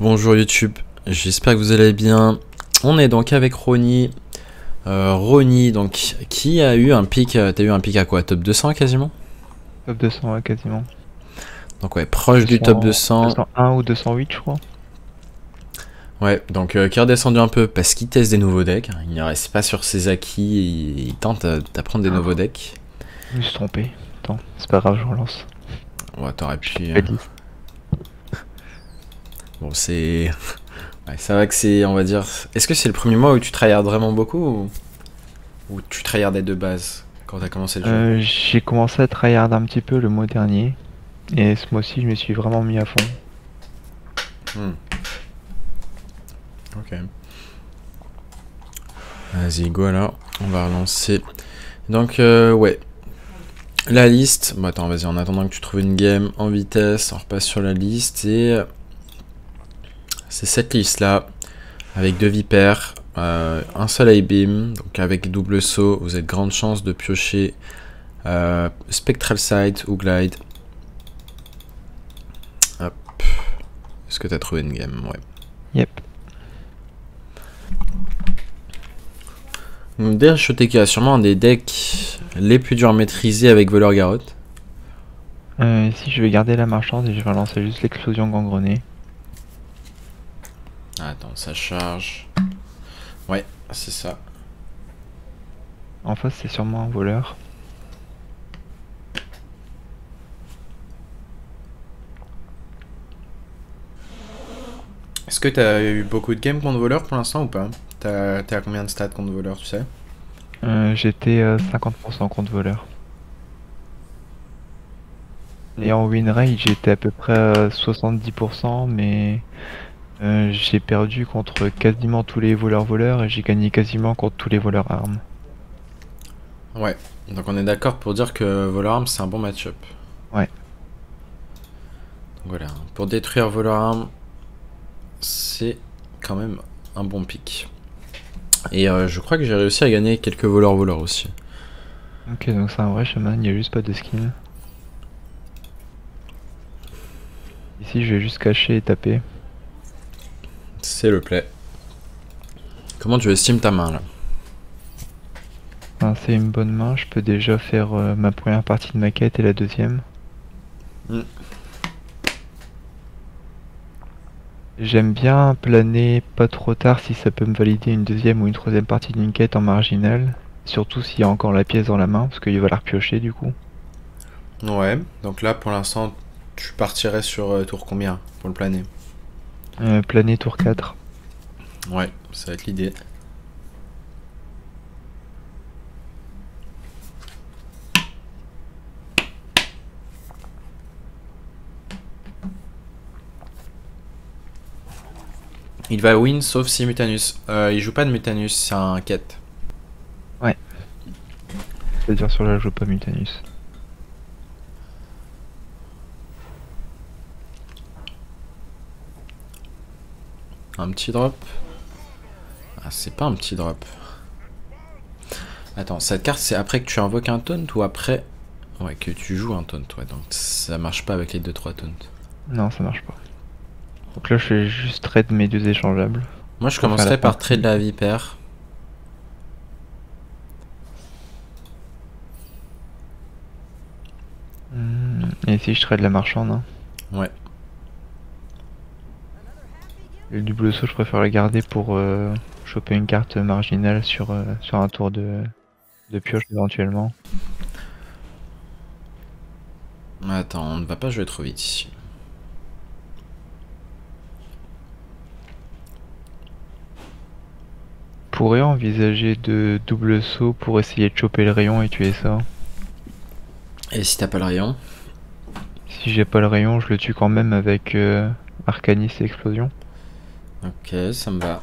Bonjour YouTube, j'espère que vous allez bien. On est donc avec Ronnie. Ronnie, donc, qui a eu un pic, t'as eu un pic à quoi? Top 200 quasiment? Top 200, ouais, quasiment. Donc ouais, proche du top 200. 201 ou 208, je crois. Ouais, donc qui est redescendu un peu parce qu'il teste des nouveaux decks. Il ne reste pas sur ses acquis, il tente d'apprendre des nouveaux decks. Je me suis trompé. Attends, c'est pas grave, je relance. Ouais, t'aurais pu... Valide. Bon, c'est... Ouais, c'est vrai que c'est, on va dire... Est-ce que c'est le premier mois où tu tryhardes vraiment beaucoup ou tu tryhardais de base quand t'as commencé le jeu? J'ai commencé à tryhard un petit peu le mois dernier. Et ce mois-ci, je me suis vraiment mis à fond. Ok. Vas-y, go alors. On va relancer. Donc, ouais. La liste. Bon, attends, vas-y, en attendant que tu trouves une game en vitesse, on repasse sur la liste. Et c'est cette liste-là. Avec deux vipères, un soleil beam. Donc, avec double saut, vous avez de grandes chances de piocher Spectral Sight ou Glide. Hop. Est-ce que t'as trouvé une game? Ouais. Yep. DHOTK a sûrement un des decks les plus durs à maîtriser avec voleur garotte. Ici, je vais garder la marchande et je vais lancer juste l'explosion gangrenée. Attends, ça charge. Ouais, c'est ça. En face, c'est sûrement un voleur. Est-ce que t'as eu beaucoup de games contre voleur pour l'instant ou pas? T'es à combien de stats contre voleur, tu sais? J'étais 50% contre voleur. Et en win rate, j'étais à peu près à 70%, mais j'ai perdu contre quasiment tous les voleurs et j'ai gagné quasiment contre tous les voleurs armes. Ouais, donc on est d'accord pour dire que voleur arme c'est un bon match-up. Ouais. Donc voilà, pour détruire voleur arme, c'est quand même un bon pick. Et je crois que j'ai réussi à gagner quelques voleurs aussi. Ok, donc c'est un vrai chaman, il n'y a juste pas de skin. Ici, je vais juste cacher et taper. C'est le play. Comment tu estimes ta main là? Enfin, c'est une bonne main, je peux déjà faire ma première partie de ma quête et la deuxième. J'aime bien planer pas trop tard si ça peut me valider une deuxième ou une troisième partie d'une quête en marginal. Surtout s'il y a encore la pièce dans la main, parce qu'il va la repiocher du coup. Ouais, donc là pour l'instant tu partirais sur tour combien pour le planer? Planer tour 4. Ouais, ça va être l'idée. Il va win sauf si Mutanus. Il joue pas de Mutanus, c'est un quête. Ouais. C'est-à-dire sur la joue pas Mutanus. Un petit drop. Ah, c'est pas un petit drop. Attends, cette carte c'est après que tu invoques un taunt ou après. Ouais, que tu joues un taunt, ouais, donc ça marche pas avec les 2-3 taunts. Non, ça marche pas. Donc là, je fais juste trade mes deux échangeables. Moi je Pour faire la commencerais par partie. trade la vipère. Et ici, je trade la marchande. Hein. Ouais. Le double saut, je préfère le garder pour choper une carte marginale sur un tour de pioche éventuellement. Attends, on ne va pas jouer trop vite ici. Pourrait envisager de double saut pour essayer de choper le rayon et tuer ça. Et si t'as pas le rayon? Si j'ai pas le rayon, je le tue quand même avec Arcanis et Explosion. Ok, ça me va.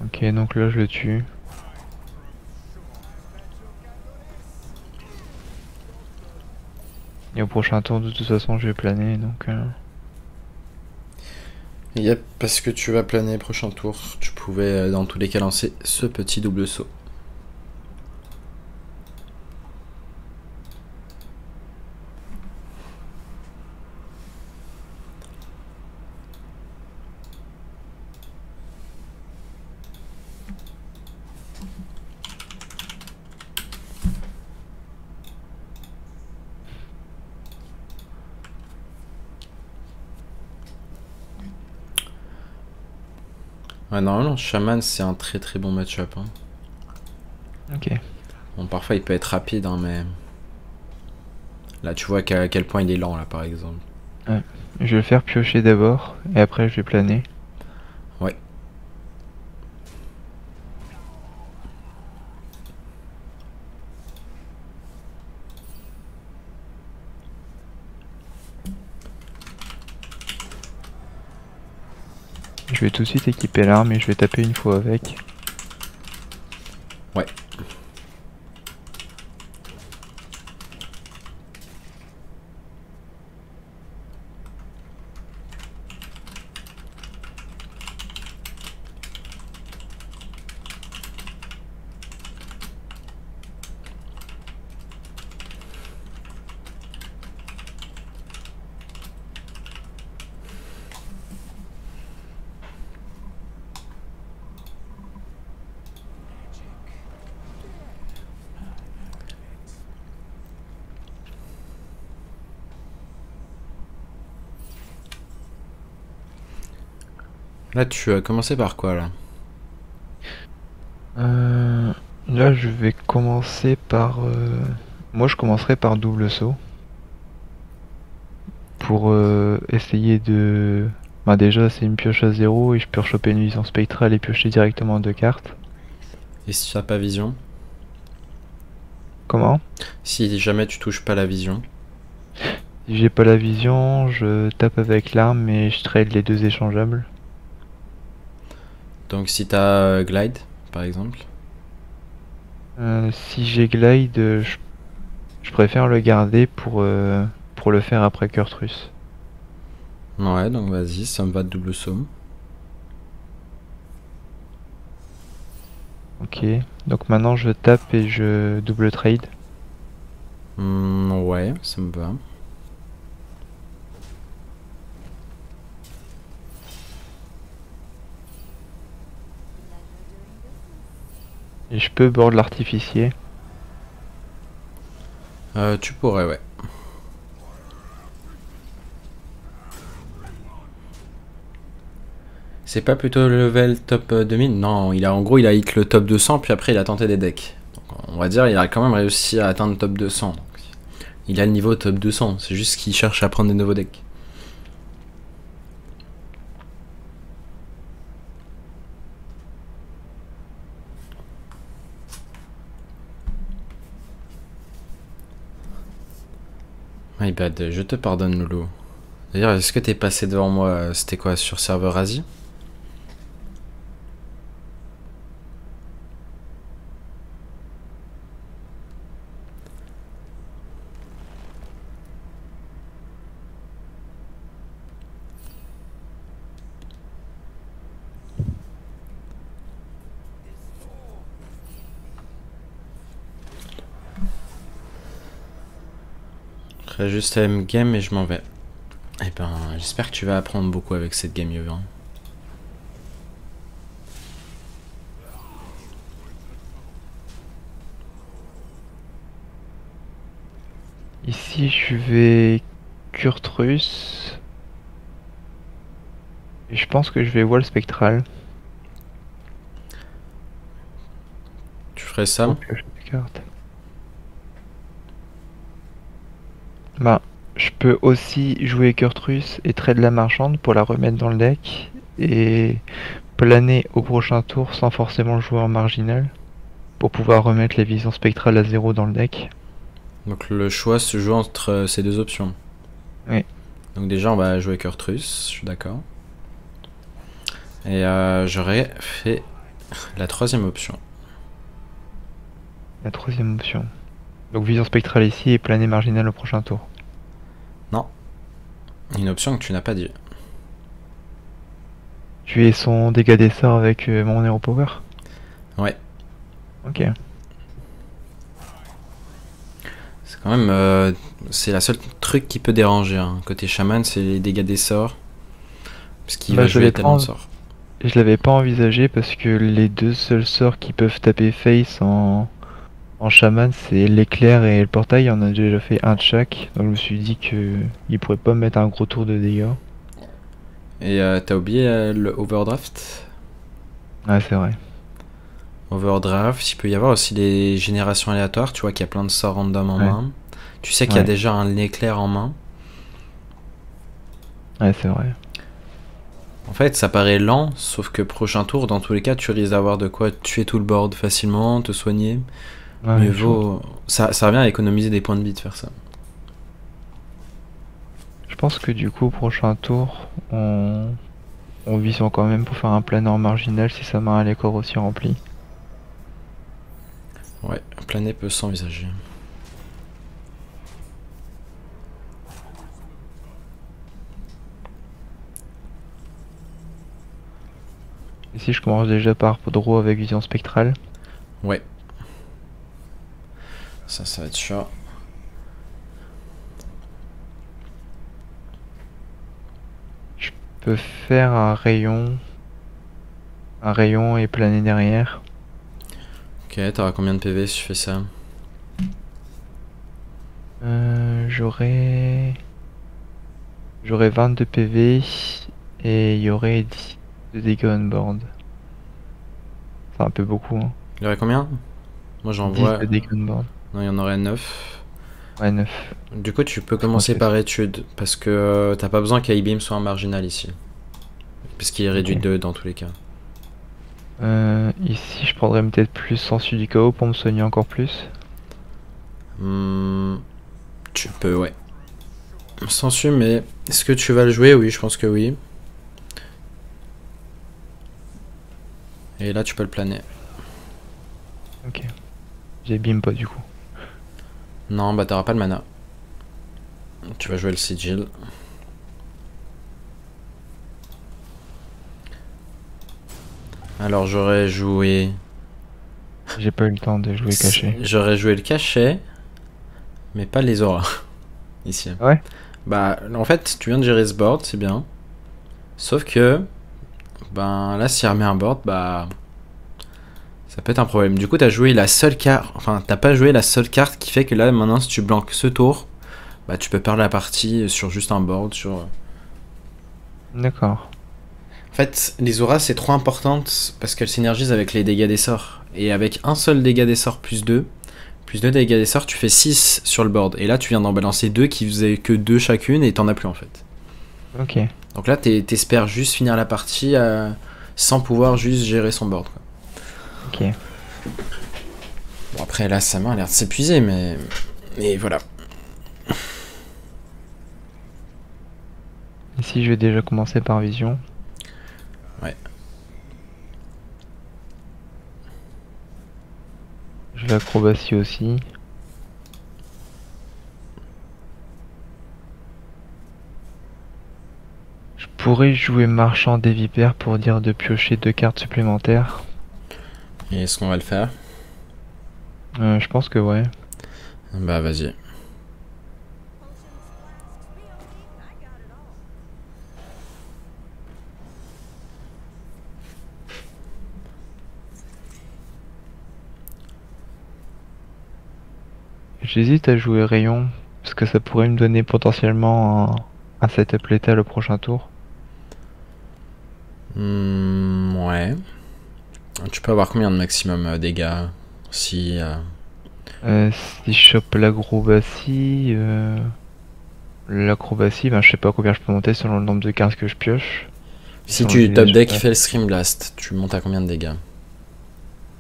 Ok, donc là je le tue. Et au prochain tour, de toute façon, je vais planer, donc... Yep, parce que tu vas planer prochain tour. Tu pouvais dans tous les cas lancer ce petit double saut. Ouais, normalement, Shaman, c'est un très très bon match-up. Hein. Ok. Bon, parfois, il peut être rapide, hein, mais... Là, tu vois à quel point il est lent, là, par exemple. Ouais. Je vais le faire piocher d'abord, et après je vais planer. Ouais. Je vais tout de suite équiper l'arme et je vais taper une fois avec. Ouais. Là, tu as commencé par quoi, là? Là je vais commencer par... Moi je commencerai par double saut. Pour essayer de... Bah déjà c'est une pioche à 0 et je peux rechoper une vision spectrale et piocher directement 2 cartes. Et si tu n'as pas vision? Comment? Si jamais tu touches pas la vision? Si j'ai pas la vision, je tape avec l'arme et je trade les deux échangeables. Donc si t'as glide, par exemple? Si j'ai glide, je préfère le garder pour le faire après Kurtrus. Ouais, donc vas-y, ça me va de double somme. Ok, donc maintenant je tape et je double trade. Ouais, ça me va. Et je peux board l'artificier. Tu pourrais, ouais. C'est pas plutôt le level top 2000? Non, en gros, il a hit le top 200, puis après, il a tenté des decks. Donc, on va dire, il a quand même réussi à atteindre le top 200. Donc, il a le niveau top 200, c'est juste qu'il cherche à prendre des nouveaux decks. My bad, je te pardonne, Loulou. D'ailleurs, est-ce que t'es passé devant moi, c'était quoi, sur serveur Asie? Je ferai juste la même game et je m'en vais. Eh ben, j'espère que tu vas apprendre beaucoup avec cette game over. Ici je vais Kurtrus. Et je pense que je vais voile spectral. Tu ferais ça? Pour piocher des cartes. Bah, je peux aussi jouer Kurtrus et trade la marchande pour la remettre dans le deck. Et planer au prochain tour sans forcément jouer en marginal. Pour pouvoir remettre les visions spectrales à 0 dans le deck. Donc le choix se joue entre ces deux options. Oui. Donc déjà on va jouer Kurtrus, je suis d'accord. Et j'aurais fait la troisième option. La troisième option. Donc vision spectrale ici et planer marginal au prochain tour. Non. Une option que tu n'as pas dit. Tu es son dégât des sorts avec mon Hero Power? Ouais. Ok. C'est quand même... c'est la seule truc qui peut déranger. Hein. Côté chaman, c'est les dégâts des sorts. Parce qu'il va jouer tellement de sorts. Je l'avais pas envisagé parce que les deux seuls sorts qui peuvent taper face en chaman, c'est l'éclair et le portail. On a déjà fait un de chaque, donc je me suis dit que il pourrait pas me mettre un gros tour de dégâts. Et t'as oublié le overdraft? Ouais, c'est vrai. Overdraft, il peut y avoir aussi des générations aléatoires, tu vois qu'il y a plein de sorts random en Ouais, main. Tu sais qu'il y a ouais, déjà un éclair en main. ouais, c'est vrai. En fait, ça paraît lent, sauf que prochain tour, dans tous les cas, tu risques d'avoir de quoi tuer tout le board facilement, te soigner. Mieux Ouais, je vois. vaut... Ça revient à économiser des points de vie de faire ça. Je pense que du coup, prochain tour, on vise quand même pour faire un planeur marginal si sa main a les corps aussi remplis. Ouais, planer peut s'envisager. Ici, je commence déjà par draw avec vision spectrale. Ouais. Ça va être chiant. Je peux faire un rayon et planer derrière. Ok, t'auras combien de PV si tu fais ça? J'aurai 22 PV et il y aurait 10 de dégâts on board. C'est un peu beaucoup, hein. Il y aurait combien? Moi j'en 10 vois... de dégâts on board. Non, il y en aurait 9. Ouais, 9. Du coup, tu peux Je pense commencer que par étude, parce que t'as pas besoin qu'I-Beam soit un marginal ici. Parce qu'il est réduit de Ok. 2 dans tous les cas. Ici, je prendrais peut-être plus Sensu du chaos pour me soigner encore plus. Hmm, tu peux, ouais. Sensu, mais est-ce que tu vas le jouer? Oui, je pense que oui. Et là, tu peux le planer. Ok. J'ai bim pas du coup. Non, bah t'auras pas le mana. Tu vas jouer le sigil. Alors j'aurais joué... J'ai pas eu le temps de jouer caché. J'aurais joué le cachet, mais pas les auras. Ici. Ouais? Bah, en fait, tu viens de gérer ce board, c'est bien. Sauf que... Ben là, s'il remet un board, bah... Ça peut être un problème. Du coup, t'as joué la seule carte... Enfin, t'as pas joué la seule carte qui fait que là, maintenant, si tu blanques ce tour, bah tu peux perdre la partie sur juste un board, sur... D'accord. En fait, les auras, c'est trop importante parce qu'elles synergisent avec les dégâts des sorts. Et avec un seul dégât des sorts plus 2 dégâts des sorts, tu fais 6 sur le board. Et là, tu viens d'en balancer 2 qui faisaient que 2 chacune et t'en as plus en fait. Ok. Donc là, t'espères juste finir la partie sans pouvoir juste gérer son board, quoi. Ok. Bon, après, là, sa main a l'air de s'épuiser, mais voilà. Ici, je vais déjà commencer par vision. Ouais. Je vais acrobatie aussi. Je pourrais jouer marchand des vipères pour dire de piocher 2 cartes supplémentaires. Et est-ce qu'on va le faire? Je pense que ouais. Bah, vas-y. J'hésite à jouer rayon parce que ça pourrait me donner potentiellement un setup létal au prochain tour. Ouais. Tu peux avoir combien de maximum dégâts si... Si je chope l'acrobatie, ben je sais pas combien je peux monter selon le nombre de cartes que je pioche. Et Si selon tu le top village, deck fait le Scream Blast, tu montes à combien de dégâts?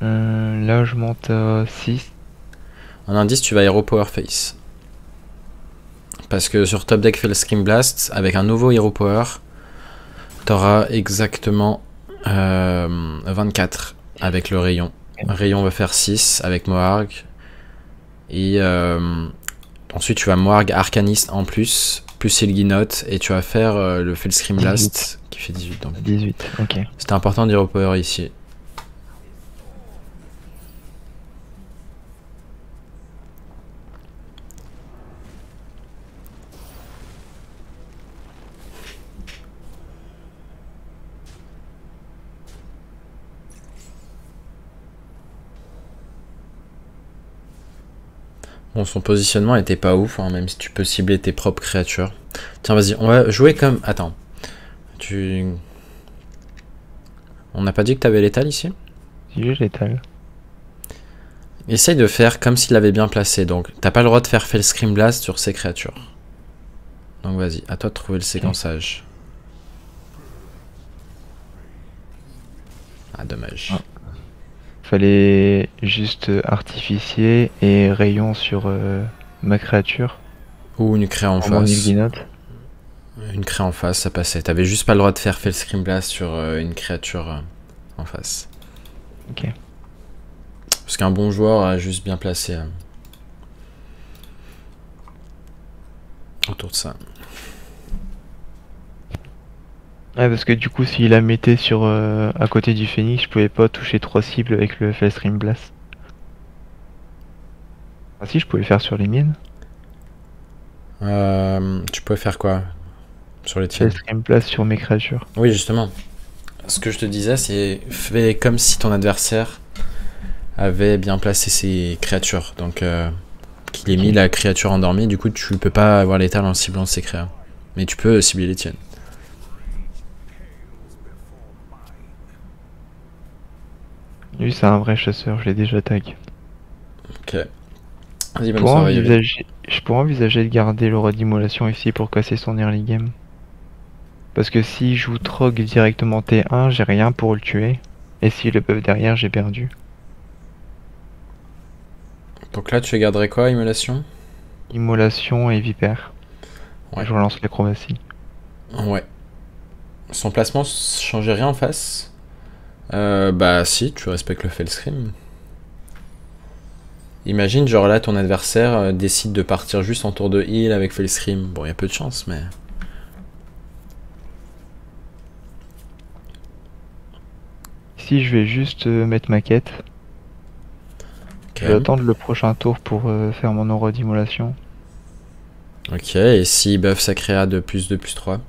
là je monte à 6. En indice, tu vas Hero Power Face. Parce que sur top deck fait le Scream Blast, avec un nouveau Hero Power, t'auras exactement 24 avec le rayon. Rayon va faire 6 avec Moarg. Et ensuite tu vas Moarg Arcaniste en plus Ilginote, et tu vas faire le Fellscream Blast qui fait 18. Donc 18, ok. c'était important d'Hero Power ici. Bon, son positionnement était pas ouf, hein, même si tu peux cibler tes propres créatures. Tiens, vas-y, on va jouer comme... Attends. On n'a pas dit que t'avais l'étal ici? Si j'ai l'étal. Essaye de faire comme s'il avait bien placé. Donc, t'as pas le droit de faire Scream Blast sur ces créatures. Donc, vas-y, à toi de trouver le séquençage. Ah, dommage. Ah. Fallait juste artificier et rayon sur ma créature. Ou une craie en Mon face. Ignote. Une craie en face, ça passait. T'avais juste pas le droit de faire Scream Blast sur une créature en face. Ok. Parce qu'un bon joueur a juste bien placé autour de ça. Ouais, parce que du coup, s'il la mettait sur à côté du Phoenix, je pouvais pas toucher 3 cibles avec le Fellstream Blast. Ah si, je pouvais le faire sur les miennes. Tu pouvais faire quoi sur les tiennes? Fellstream Blast sur mes créatures. Oui, justement. Ce que je te disais, c'est fais comme si ton adversaire avait bien placé ses créatures. Donc, qu'il ait mis la créature endormie, du coup, tu peux pas avoir l'étal en ciblant ses créas. Mais tu peux cibler les tiennes. Lui, c'est un vrai chasseur, je l'ai déjà tag. Ok. Vas-y, bonne soirée. Je pourrais envisager de garder l'aura d'immolation ici pour casser son early game. Parce que s'il joue Trog directement T1, j'ai rien pour le tuer. Et s'il le buff derrière, j'ai perdu. Donc là, tu garderais quoi, immolation? Immolation et vipère. Ouais. Je relance l'acrobatie. Ouais. Son placement changeait rien en face? Bah si, tu respectes le Fellscream. Imagine, genre là, ton adversaire décide de partir juste en tour de heal avec Fellscream. Bon, il y a peu de chance, mais... Ici, je vais juste mettre ma quête. Okay. Je vais attendre le prochain tour pour faire mon aura d'immolation. Ok, et si buff sa créa de plus 2, plus 3?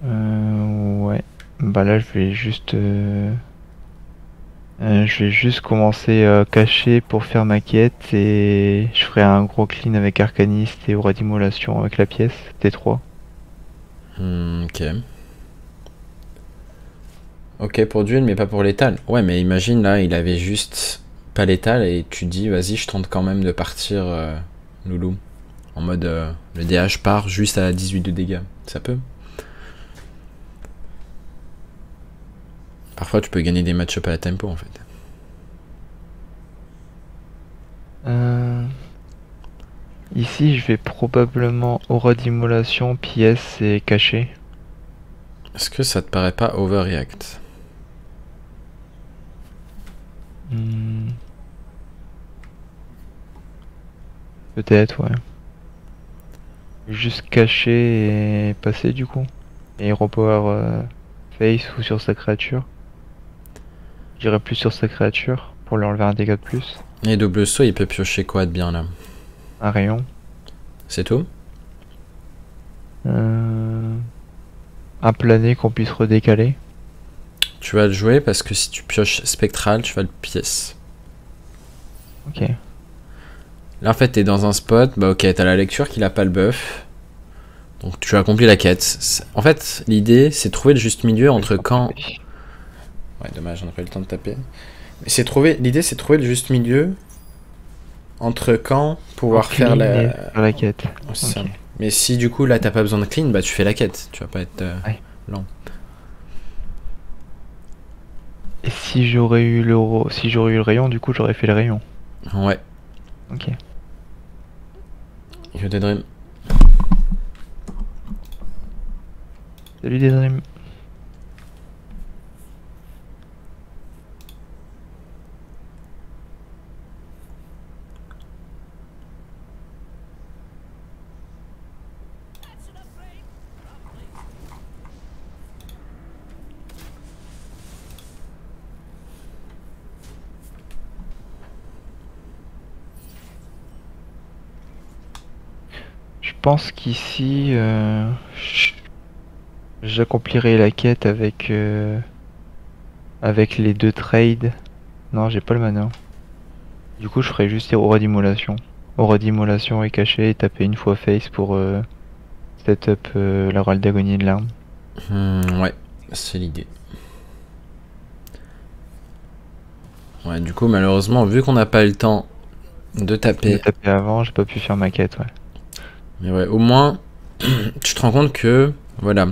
Ouais. Bah là, je vais juste commencer à cacher pour faire ma quête et je ferai un gros clean avec Arcaniste et aura d'immolation avec la pièce T3. Ok. Ok pour duel mais pas pour l'étal. Ouais mais imagine là il avait juste pas l'étal et tu dis vas-y je tente quand même de partir Loulou. En mode le DH part juste à 18 de dégâts. Ça peut. Parfois tu peux gagner des match-up à la tempo en fait. Ici je vais probablement aura d'immolation, pièce et cacher. Est-ce que ça te paraît pas overreact? Peut-être ouais. Juste cacher et passer du coup. Et repower face ou sur sa créature. J'irai plus sur sa créature pour lui enlever un dégât de plus. Et double saut il peut piocher quoi de bien là? Un rayon. C'est tout? Un plané qu'on puisse redécaler. Tu vas le jouer parce que si tu pioches spectral tu vas le pièce. Ok. Là en fait t'es dans un spot, bah ok t'as la lecture qu'il a pas le buff. Donc tu as accompli la quête. En fait l'idée c'est de trouver le juste milieu entre quand... Ouais dommage on n'a pas eu le temps de taper. L'idée c'est de trouver le juste milieu entre quand pouvoir faire la quête. Okay. Mais si du coup là t'as pas besoin de clean, bah tu fais la quête, tu vas pas être lent. Et si j'aurais eu le rayon, du coup j'aurais fait le rayon. Ouais. Ok. Je Daydream. Salut Daydream. Je pense qu'ici j'accomplirai la quête avec les 2 trades. Non, j'ai pas le mana. Du coup, je ferai juste aura d'immolation. Aura d'immolation et caché et taper une fois face pour setup la rôle d'agonie de l'arme. Ouais. C'est l'idée. Ouais, du coup, malheureusement, vu qu'on n'a pas eu le temps de De taper, taper avant, j'ai pas pu faire ma quête, ouais. mais ouais, au moins, tu te rends compte que, voilà,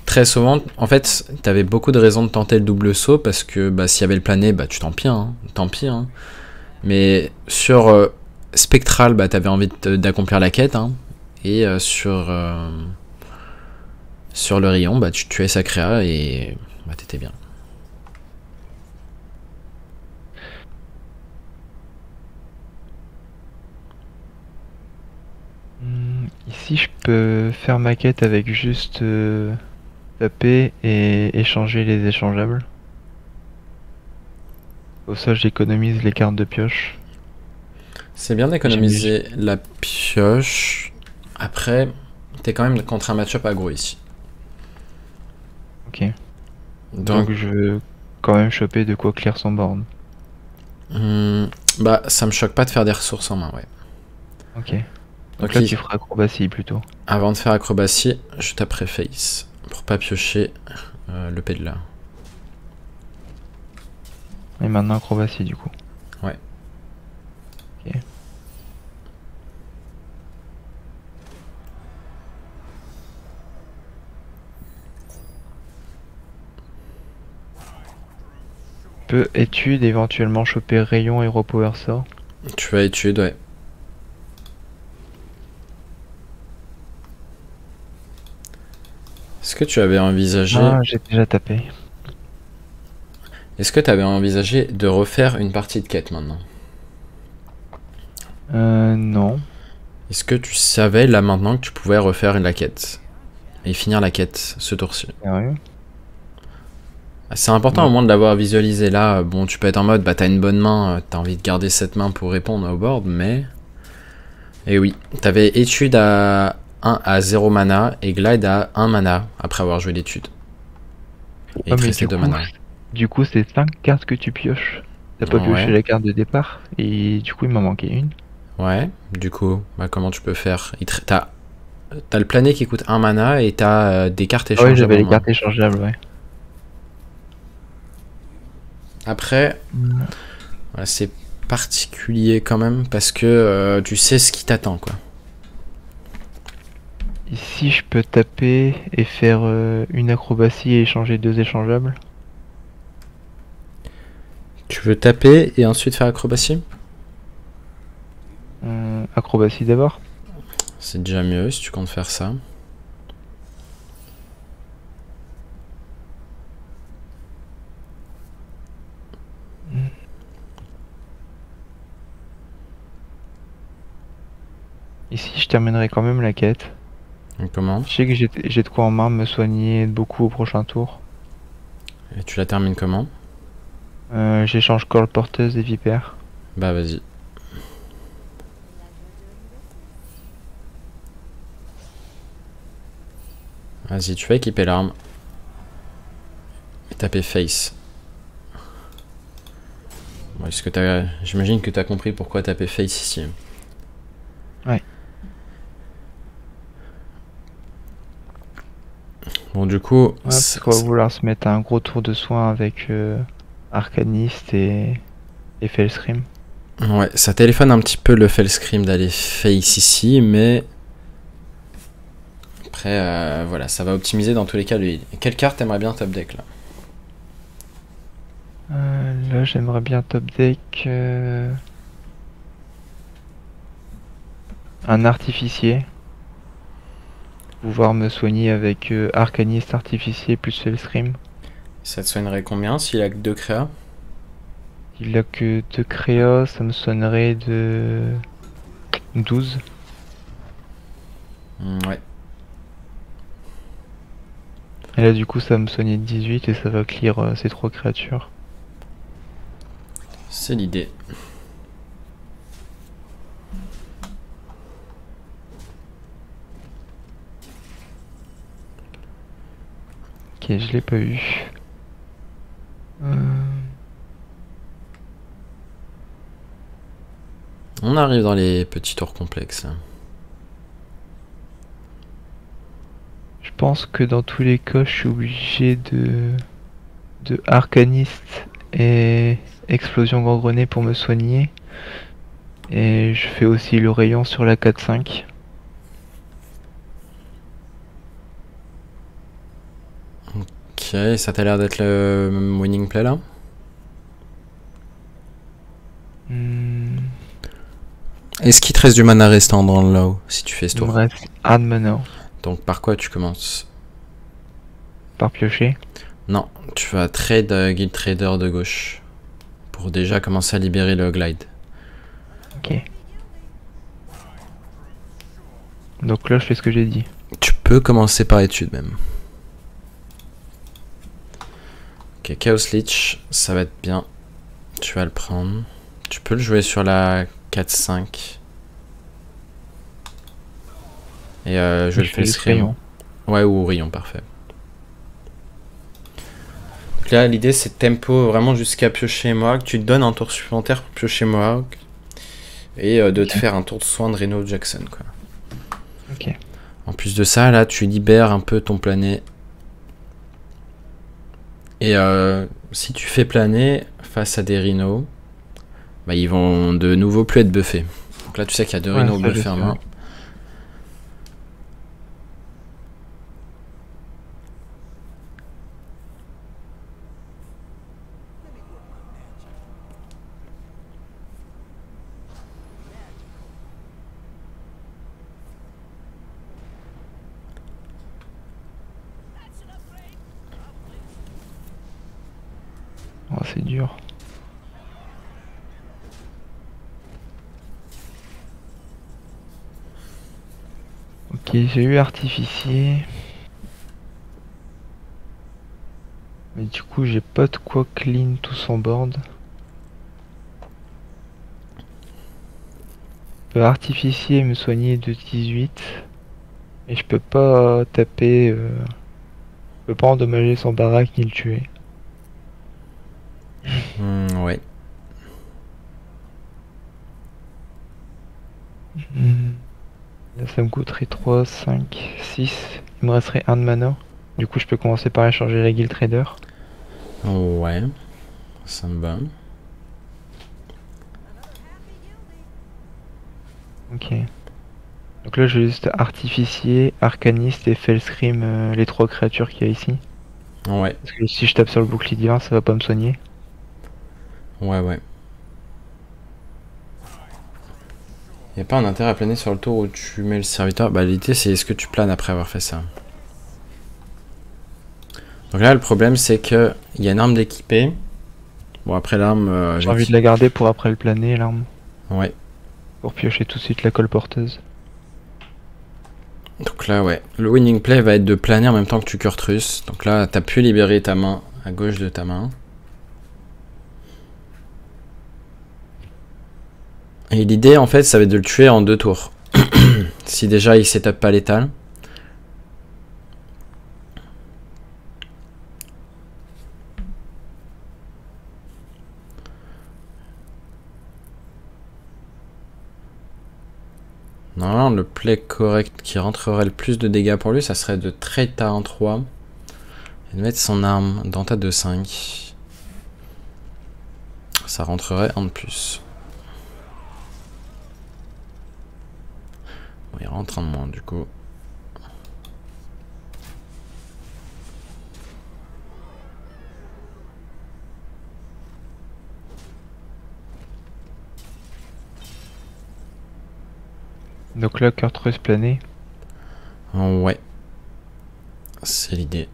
très souvent, en fait, t'avais beaucoup de raisons de tenter le double saut parce que bah, s'il y avait le plané, bah tu tant pis, hein. Mais sur Spectral, bah t'avais envie d'accomplir la quête, hein. Et sur le rayon, bah tu tuais sa créa et bah t'étais bien. Ici, je peux faire ma quête avec juste taper et échanger les échangeables. Au ça, j'économise les cartes de pioche. C'est bien J'imagine. d'économiser la pioche. Après, t'es quand même contre un match-up aggro ici. Ok. Donc, Donc, je veux quand même choper de quoi clear son board. hmm, bah ça me choque pas de faire des ressources en main, ouais. Ok. Donc Donc là, tu feras acrobatie plutôt. avant de faire acrobatie, je taperai face pour pas piocher le P de là. Et maintenant, acrobatie du coup. Ouais. Ok. Peux étude, éventuellement choper rayon et repower sort. Tu vas étude, ouais. Est-ce que tu avais envisagé... Ah, j'ai déjà tapé. Est-ce que tu avais envisagé de refaire une partie de quête maintenant? Non. Est-ce que tu savais là maintenant que tu pouvais refaire la quête et finir la quête ce tour-ci? Sérieux? C'est important au Non. moins de l'avoir visualisé là. Bon, tu peux être en mode, bah t'as une bonne main, t'as envie de garder cette main pour répondre au board, mais... Et oui, t'avais étude à 1 à 0 mana et glide à 1 mana après avoir joué l'étude. Et il Ouais, te mais restait 2 mana. du coup, c'est 5 cartes que tu pioches. T'as pas pioché Ouais, la carte de départ. Et du coup, il m'en manquait une. ouais. Du coup, bah comment tu peux faire? T'as le plané qui coûte 1 mana et t'as des cartes Ah ouais, échangeables j'avais en les main. cartes échangeables, ouais. Après, Hmm. voilà, c'est particulier quand même parce que tu sais ce qui t'attend quoi. Ici, je peux taper et faire une acrobatie et échanger 2 échangeables. Tu veux taper et ensuite faire acrobatie? Acrobatie d'abord. C'est déjà mieux si tu comptes faire ça. Ici, je terminerai quand même la quête. Donc, comment? Je sais que j'ai de quoi en main me soigner beaucoup au prochain tour. Et tu la termines comment? J'échange Corps Porteuse et Vipère. Bah vas-y. Vas-y, tu vas équiper l'arme. Et taper face. Bon, est-ce que j'imagine que t'as compris pourquoi taper face ici. Ouais. Bon, du coup, Ouais, parce qu'on va vouloir se mettre un gros tour de soin avec Arcaniste et Fellscream. ouais, ça téléphone un petit peu le Fellscream d'aller face ici, mais après, voilà, ça va optimiser dans tous les cas lui. Quelle carte t'aimerais bien top deck là? Là, j'aimerais bien top deck un artificier. Pouvoir me soigner avec Arcaniste artificier plus Fellscream. Ça te soignerait combien s'il a que 2 créas? Il a que 2 créas, ça me sonnerait de 12. Ouais, Et là, du coup, ça va me soigner de 18 et ça va clear ces 3 créatures. c'est l'idée. Ok, je l'ai pas eu. On arrive dans les petits tours complexes là. Je pense que dans tous les cas, je suis obligé de Arcaniste et Explosion Gangrenée pour me soigner. Et je fais aussi le rayon sur la 4-5. Ok, ça t'a l'air d'être le winning play là? Est-ce qu'il te reste du mana restant dans le low si tu fais ce Il me tour? reste un de mana Donc par quoi tu commences? par piocher. Non, tu vas trade Guild Trader de gauche pour déjà commencer à libérer le glide. Ok. Donc là, je fais ce que j'ai dit. Tu peux commencer par étude même. Ok, Chaos Leech, ça va être bien. Tu vas le prendre. Tu peux le jouer sur la 4-5. Et je vais le fais faire rayon. Ouais, ou rayon, parfait. Donc là, l'idée c'est de tempo vraiment jusqu'à piocher Mohawk. Tu te donnes un tour supplémentaire pour piocher Mohawk. Et de te faire un tour de soin de Reno Jackson, quoi. Ok. En plus de ça, là, tu libères un peu ton plané. Et si tu fais planer face à des rhinos, bah, ils vont de nouveau plus être buffés. Donc là, tu sais qu'il y a deux rhinos buffés en main. Oh, c'est dur. Ok, j'ai eu artificier. Mais du coup, j'ai pas de quoi clean tout son board. Je peux artificier et me soigner de 18. Et je peux pas taper. Je peux pas endommager son baraque ni le tuer. Ouais. Là, ça me coûterait 3, 5, 6. Il me resterait un de mana. Du coup, je peux commencer par échanger la Guild Trader. Ouais. Ça me va. Ok. Donc là, je vais juste artificier, arcaniste et Fellscream, les trois créatures qu'il y a ici. Ouais. Parce que si je tape sur le bouclier divin, ça va pas me soigner. Ouais, ouais. Y a pas un intérêt à planer sur le tour où tu mets le serviteur? Bah, l'idée c'est est-ce que tu planes après avoir fait ça? Donc là, le problème c'est que il y a une arme d'équipé. Bon, après l'arme. J'ai envie de la garder pour après le planer, l'arme. Ouais. Pour piocher tout de suite la colporteuse. Donc là, ouais. Le winning play va être de planer en même temps que tu Kurtrus. Donc là, t'as pu libérer ta main à gauche de ta main. Et l'idée, en fait, ça va être de le tuer en 2 tours. Si déjà il setup pas létal. Normalement, le play correct qui rentrerait le plus de dégâts pour lui, ça serait de trade ta 1-3 et de mettre son arme dans ta 2-5. Ça rentrerait en de plus. Bon, il rentre en de moins du coup. Donc là, Kurtrus plané. Ouais. C'est l'idée.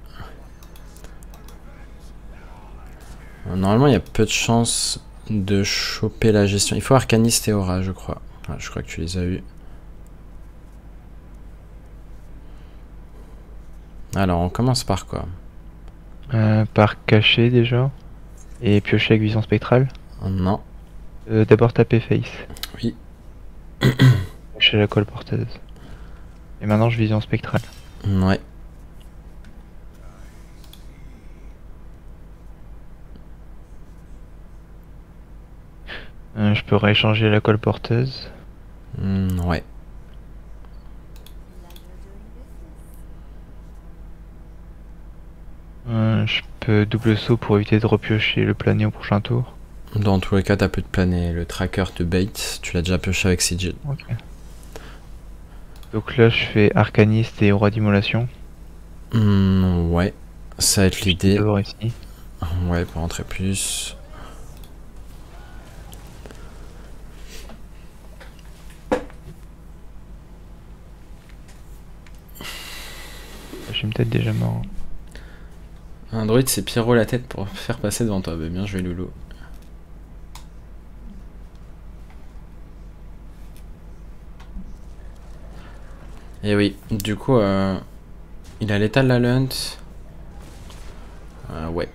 Normalement, il y a peu de chances de choper la gestion. Il faut Arcaniste et Aura, je crois. Ah, je crois que tu les as eu. Alors, on commence par quoi? Par cacher déjà. Et piocher avec vision spectrale. Non. D'abord taper face. Oui. Chez la colporteuse. Et maintenant je vision spectrale. Ouais. Je peux rééchanger la colporteuse. Ouais. type double saut pour éviter de repiocher le plané au prochain tour. Dans tous les cas, t'as plus de plané. Le tracker te bait. Tu l'as déjà pioché avec Sigil. Ok. Donc là, je fais Arcaniste et Roi d'Immolation. Ouais. Ça va être l'idée. D'abord ici. Ouais, pour rentrer plus. Je suis peut-être déjà mort. Un druide, c'est Pyro la tête pour faire passer devant toi. Bah, bien joué, Loulou. Et oui, du coup, il a l'état de la Lunt. Ouais.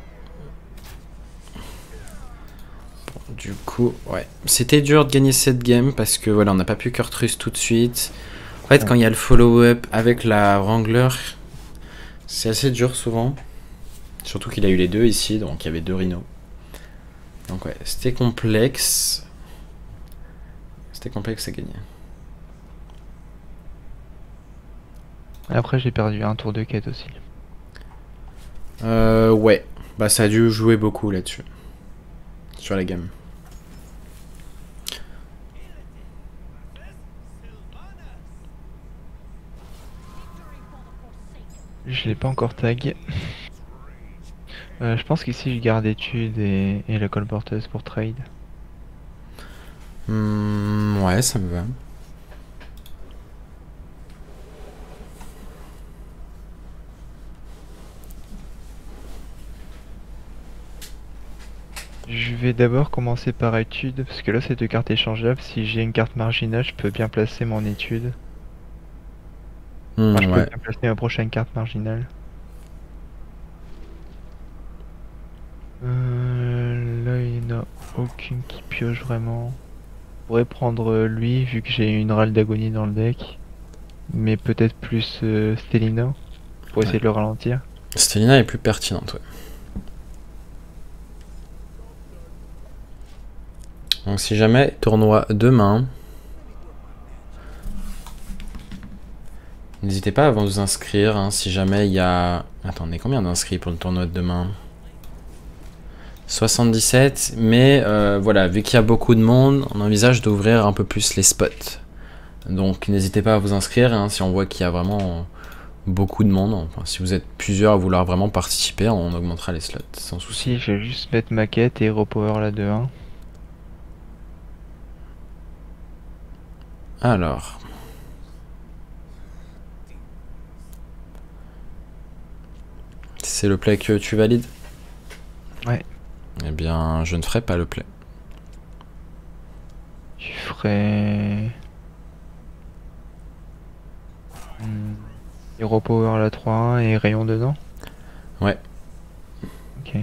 Bon, du coup, ouais. C'était dur de gagner cette game parce que voilà, on n'a pas pu Kurtrus tout de suite. En fait, quand il y a le follow-up avec la Wrangler, c'est assez dur souvent. Surtout qu'il a eu les deux ici, donc il y avait deux rhinos. Donc ouais, c'était complexe. C'était complexe à gagner. Après, j'ai perdu un tour de quête aussi. Ouais. Bah ça a dû jouer beaucoup là-dessus. Sur la gamme. Je l'ai pas encore tag. Je pense qu'ici je garde étude et la colporteuse pour trade. Ouais, ça me va. Je vais d'abord commencer par étude, parce que là c'est deux cartes échangeables. Si j'ai une carte marginale, je peux bien placer mon étude. Enfin, je peux Ouais. bien placer ma prochaine carte marginale. Là il n'y en a aucune qui pioche vraiment. Je pourrais prendre lui, vu que j'ai une râle d'agonie dans le deck. Mais peut-être plus Stelina, pour essayer de le ralentir. Stelina est plus pertinente, ouais. Donc si jamais, tournoi demain. N'hésitez pas à vous inscrire, hein, si jamais il y a... Attendez, combien d'inscrits pour le tournoi de demain? 77, mais voilà, vu qu'il y a beaucoup de monde, on envisage d'ouvrir un peu plus les spots. Donc n'hésitez pas à vous inscrire, hein, si on voit qu'il y a vraiment beaucoup de monde. Enfin, si vous êtes plusieurs à vouloir vraiment participer, on augmentera les slots, sans souci. Si, je vais juste mettre ma quête et repower la 2-1. Alors... C'est le play que tu valides? Ouais. Eh bien, je ne ferai pas le play. Tu ferais... Hero Power la 3-1 et rayon dedans? Ouais. Ok.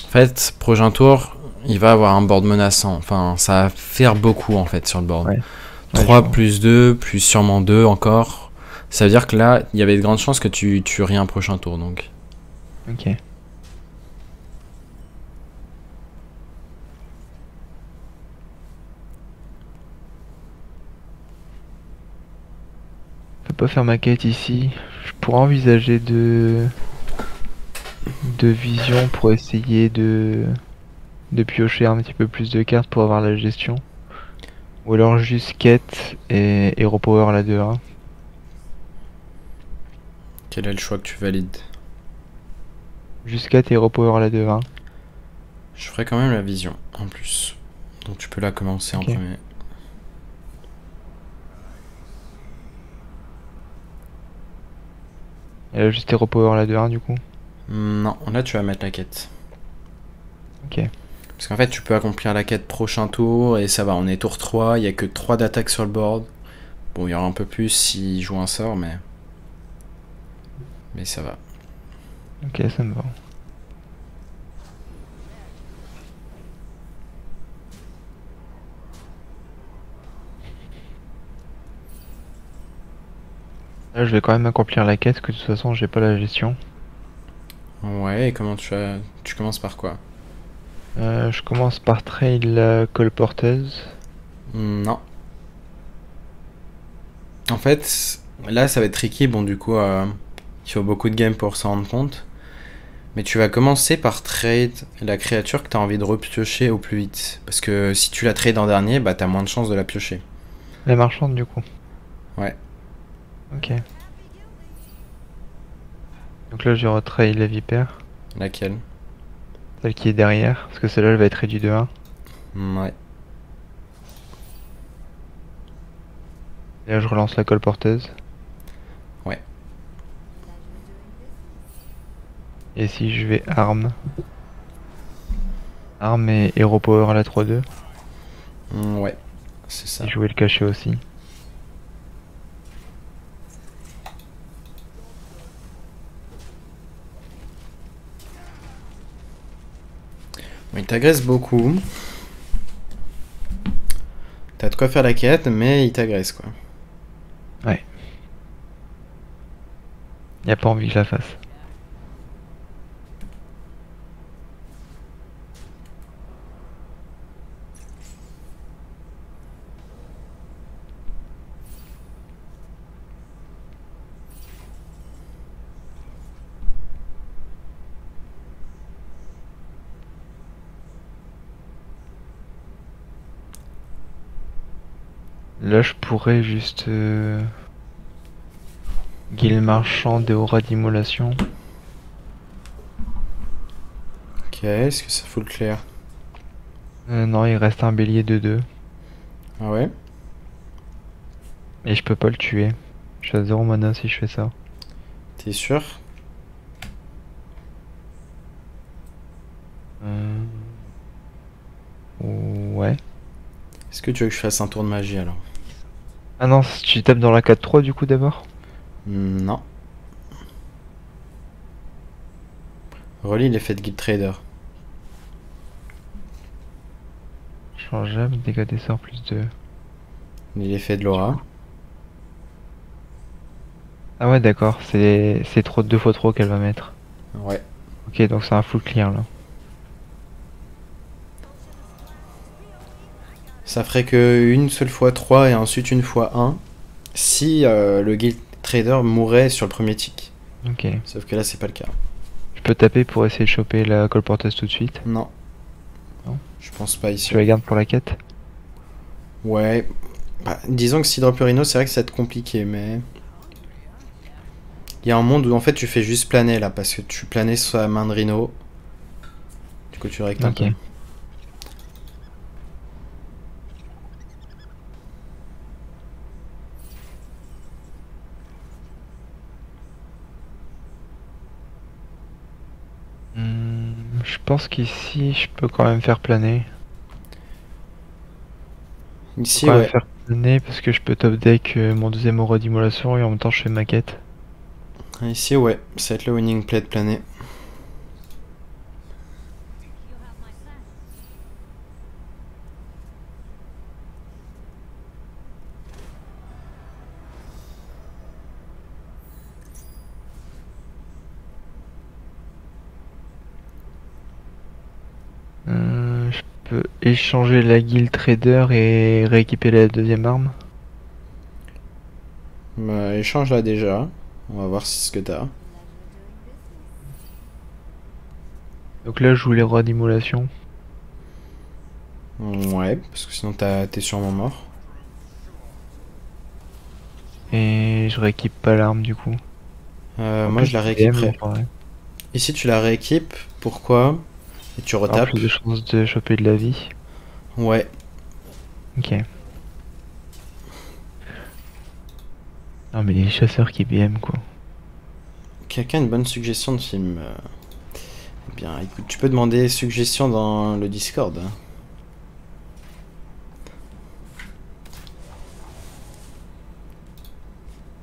En fait, prochain tour, il va avoir un board menaçant. Enfin, ça va faire beaucoup en fait sur le board. Ouais. 3 plus 2, plus sûrement 2 encore. Ça veut dire que là, il y avait de grandes chances que tu tueries un prochain tour donc. Ok. Je peux pas faire ma quête ici. Je pourrais envisager de vision pour essayer de piocher un petit peu plus de cartes pour avoir la gestion. Ou alors juste quête et Hero Power la 2-1. Quel est le choix que tu valides? Juste quête et Hero Power la 2-1. Je ferai quand même la vision en plus. Donc tu peux la commencer Ok. en premier. Et là juste Hero Power la 2-1 du coup. Non, là tu vas mettre la quête. Ok. Parce qu'en fait, tu peux accomplir la quête prochain tour et ça va. On est tour 3, il n'y a que 3 d'attaque sur le board. Bon, il y aura un peu plus s'il joue un sort, mais ça va. Ok, ça me va. Là, je vais quand même accomplir la quête, que de toute façon, j'ai pas la gestion. Ouais, et comment tu commences par quoi? Je commence par trade la colporteuse. Non. En fait, là, ça va être tricky. Bon, du coup, il faut beaucoup de games pour s'en rendre compte. Mais tu vas commencer par trade la créature que tu as envie de repiocher au plus vite. Parce que si tu la trades en dernier, bah t'as moins de chances de la piocher. La marchande du coup. Ouais. Ok. Donc là je retraille la vipère. Laquelle? Celle qui est derrière. Parce que celle-là elle va être réduite de 1. Ouais. Et là je relance la colporteuse. Ouais. Et si je vais arme. Arme et hero power à la 3-2. Ouais. C'est ça. Et jouer le cachet aussi. Bon, il t'agresse beaucoup. T'as de quoi faire la quête, mais il t'agresse quoi. Ouais. Y a pas envie que je la fasse. Là je pourrais juste guild marchand et aura d'immolation. Ok, est-ce que ça fout le clair? Non, il reste un bélier de 2. Ah ouais? Et je peux pas le tuer. Je suis à 0 mana si je fais ça. T'es sûr? Euh, Ouais. Est-ce que tu veux que je fasse un tour de magie alors? Ah non, tu tapes dans la 4-3 du coup d'abord? Non. Relis l'effet de Guild Trader. Changeable, dégâts des sorts plus 2. Lis l'effet de l'aura. Ah ouais d'accord, c'est trop 2 fois trop qu'elle va mettre. Ouais. Ok donc c'est un full clear là. Ça ferait que une seule fois 3 et ensuite une fois 1 si le Guild Trader mourait sur le premier tick. Ok. Sauf que là, c'est pas le cas. Je peux taper pour essayer de choper la colporteuse tout de suite. Non. Non. Je pense pas ici. Tu la gardes pour la quête? Ouais. Bah, disons que si drop le Rhino, c'est vrai que ça va être compliqué, mais. Il y a un monde où en fait tu fais juste planer là, parce que tu planais sur la main de Rhino. Du coup, tu rectes un Ok. peu. Je pense qu'ici je peux quand même faire planer. Faut Ici, quand même ouais. faire planer parce que je peux top deck mon deuxième aura d'immolation et en même temps je fais ma quête. Ici, ouais. Ça va être le winning play de planer. Je peux échanger la guild trader et rééquiper la deuxième arme. Bah, échange là déjà. On va voir ce que t'as. Donc là je joue les rois d'immolation. Ouais, parce que sinon t'es sûrement mort. Et je rééquipe pas l'arme du coup. En Moi, plus, je la DM, rééquiperai. ouais. Ici, tu la rééquipes. Pourquoi? Et tu Alors retapes. plus de chances de choper de la vie. Ouais. Ok. Non mais les chasseurs qui BM quoi. Quelqu'un a une bonne suggestion de film? Eh bien, écoute, tu peux demander suggestion dans le Discord. Hein.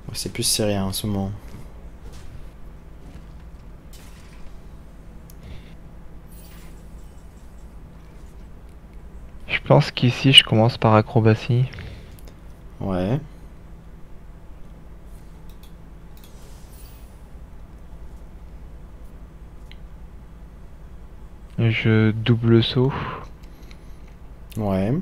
Moi, c'est plus syrien en ce moment. Je pense qu'ici je commence par acrobatie. Ouais. Je double saut. Ouais.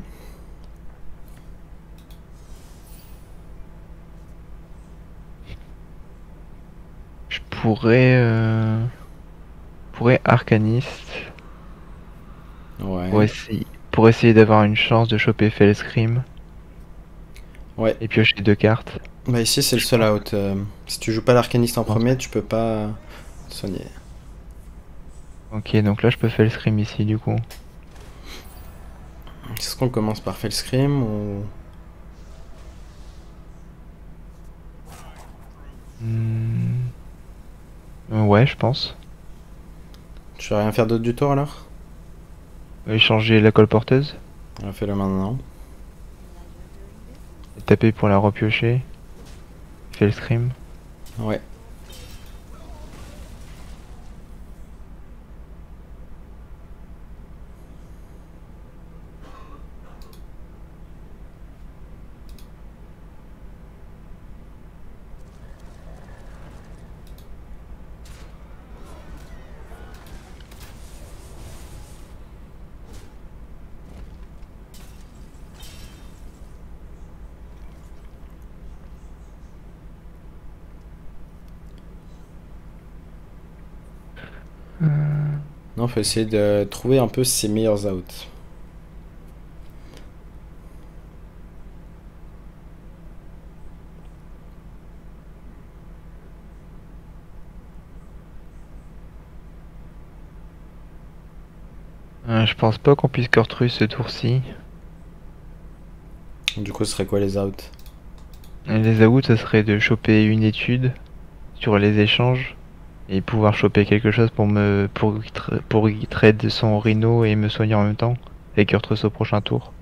pourrais Arcaniste Ouais. pour essayer d'avoir une chance de choper Fellscream Ouais. et piocher 2 cartes. Bah ici c'est le Je seul pense. out. Si tu joues pas l'arcaniste en Je pense. premier, tu peux pas te soigner. Ok, donc là je peux Fellscream ici du coup. Est-ce qu'on commence par Fellscream ou... Hmm, ouais, je pense. Tu vas rien faire d'autre du tour alors? Échanger la colporteuse Fais-le maintenant. et taper pour la repiocher. Fellscream. Ouais. Non, faut essayer de trouver un peu ses meilleurs outs. Je pense pas qu'on puisse Cortrus ce tour-ci. Du coup, ce serait quoi les outs? Les outs, ça serait de choper une étude sur les échanges et pouvoir choper quelque chose pour qu'il trade son Rhino et me soigner en même temps avec Cortrus au prochain tour.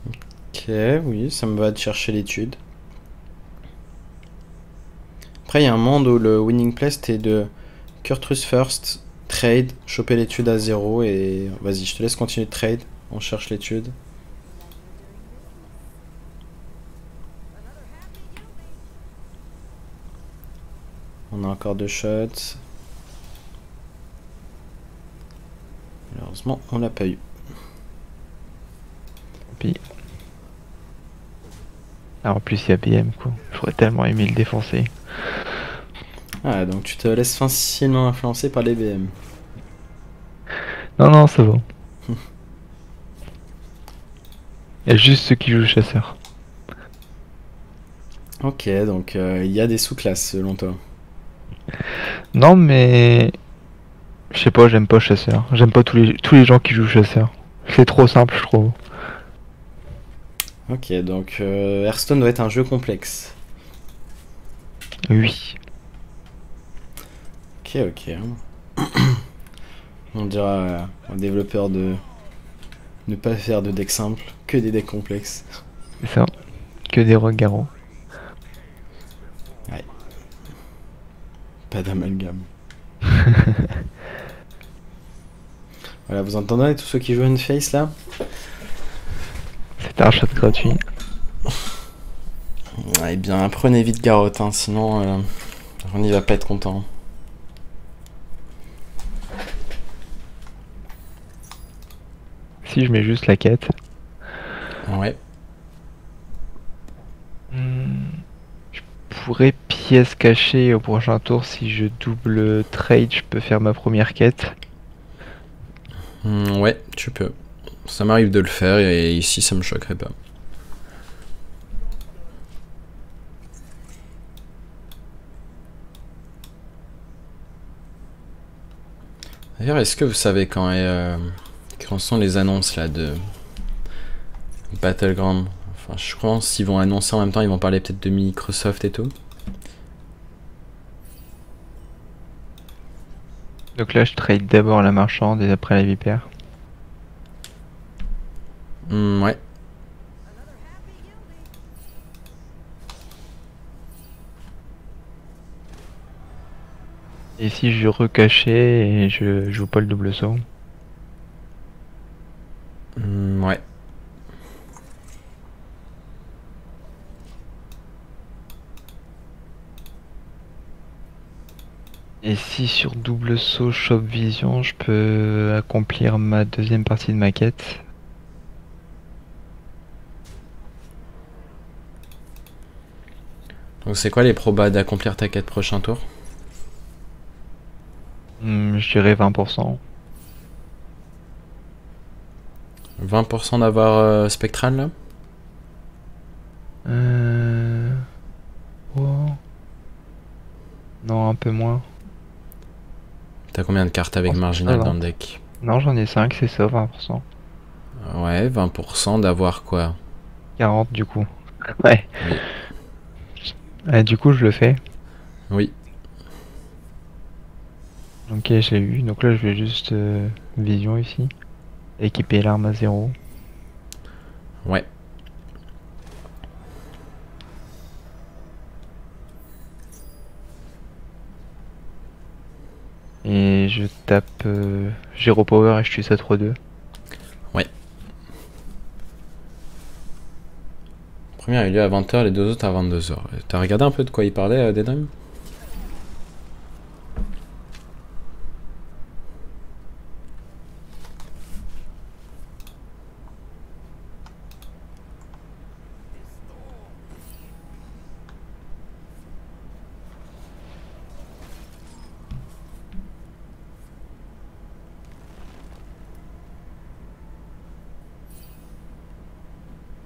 Ok, oui, ça me va de chercher l'étude. Après, il y a un monde où le winning play c'était de Kurtrus first, trade, choper l'étude à 0 et vas-y, je te laisse continuer de trade. On cherche l'étude. On a encore 2 shots. Malheureusement, on l'a pas eu. Puis... Ah, en plus, il y a BM quoi. J'aurais tellement aimé le défoncer. Ah, donc tu te laisses facilement influencer par les BM. Non, non, ça va. Il y a juste ceux qui jouent chasseur. Ok, donc il y a des sous-classes selon toi. Non, mais je sais pas, j'aime pas chasseur. J'aime pas tous les gens qui jouent chasseur. C'est trop simple, je trouve. Ok, donc Hearthstone doit être un jeu complexe. Oui. Ok, ok. On dira aux développeurs de ne pas faire de decks simples, que des decks complexes. C'est ça. Que des regards. Ouais. Pas d'amalgame. Voilà, vous entendez tous ceux qui jouent Face là? C'est un shot gratuit. Eh bien, prenez vite Garrot, hein, sinon on y va pas être content. Si je mets juste la quête. Ouais. Je pourrais pièce cachée au prochain tour. Si je double trade, je peux faire ma première quête. Ouais, tu peux. Ça m'arrive de le faire et ici ça me choquerait pas. D'ailleurs, est-ce que vous savez quand sont les annonces là de Battleground? Enfin, je pense qu'ils vont annoncer en même temps, ils vont parler peut-être de Microsoft et tout. Donc là, je trade d'abord la marchande et après la vipère. Ouais. Et si je recachais et je joue pas le double saut. Ouais. Et si sur double saut Shop Vision, je peux accomplir ma deuxième partie de ma quête. Donc c'est quoi les probas d'accomplir ta quête prochain tour? Je dirais 20%. 20% d'avoir Spectral là? Oh. Non, un peu moins. T'as combien de cartes avec Marginal dans le deck? Non, j'en ai 5, c'est ça, 20%. Ouais, 20% d'avoir quoi? 40 du coup. Ouais. Oui. Du coup, je le fais. Oui. Ok, je l'ai eu. Donc là, je vais juste vision ici. Équiper l'arme à 0. Ouais. Et je tape Gyro Power et je tue ça 3-2. Ouais. Le premier a eu lieu à 20h, les deux autres à 22h. T'as regardé un peu de quoi il parlait, Denim?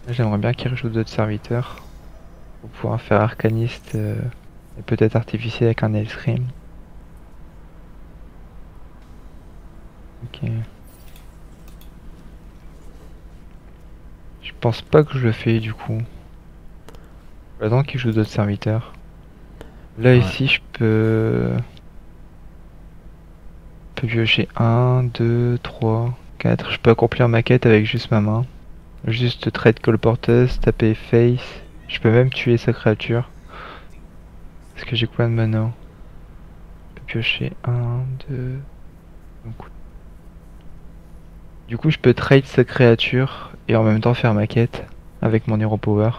J'aimerais bien qu'il rajoute d'autres serviteurs pour pouvoir faire arcaniste et peut-être artificier avec un Hellscream. Ok. Je pense pas que je le fais du coup. J'attends qu'il joue d'autres serviteurs. Là Ouais. ici je peux piocher 1, 2, 3, 4. Je peux accomplir ma quête avec juste ma main. Juste trade colporteuse, taper face. Je peux même tuer sa créature. Est-ce que j'ai combien de mana? Je peux piocher 1, 2. Du coup, je peux trade sa créature et en même temps faire ma quête avec mon Hero Power.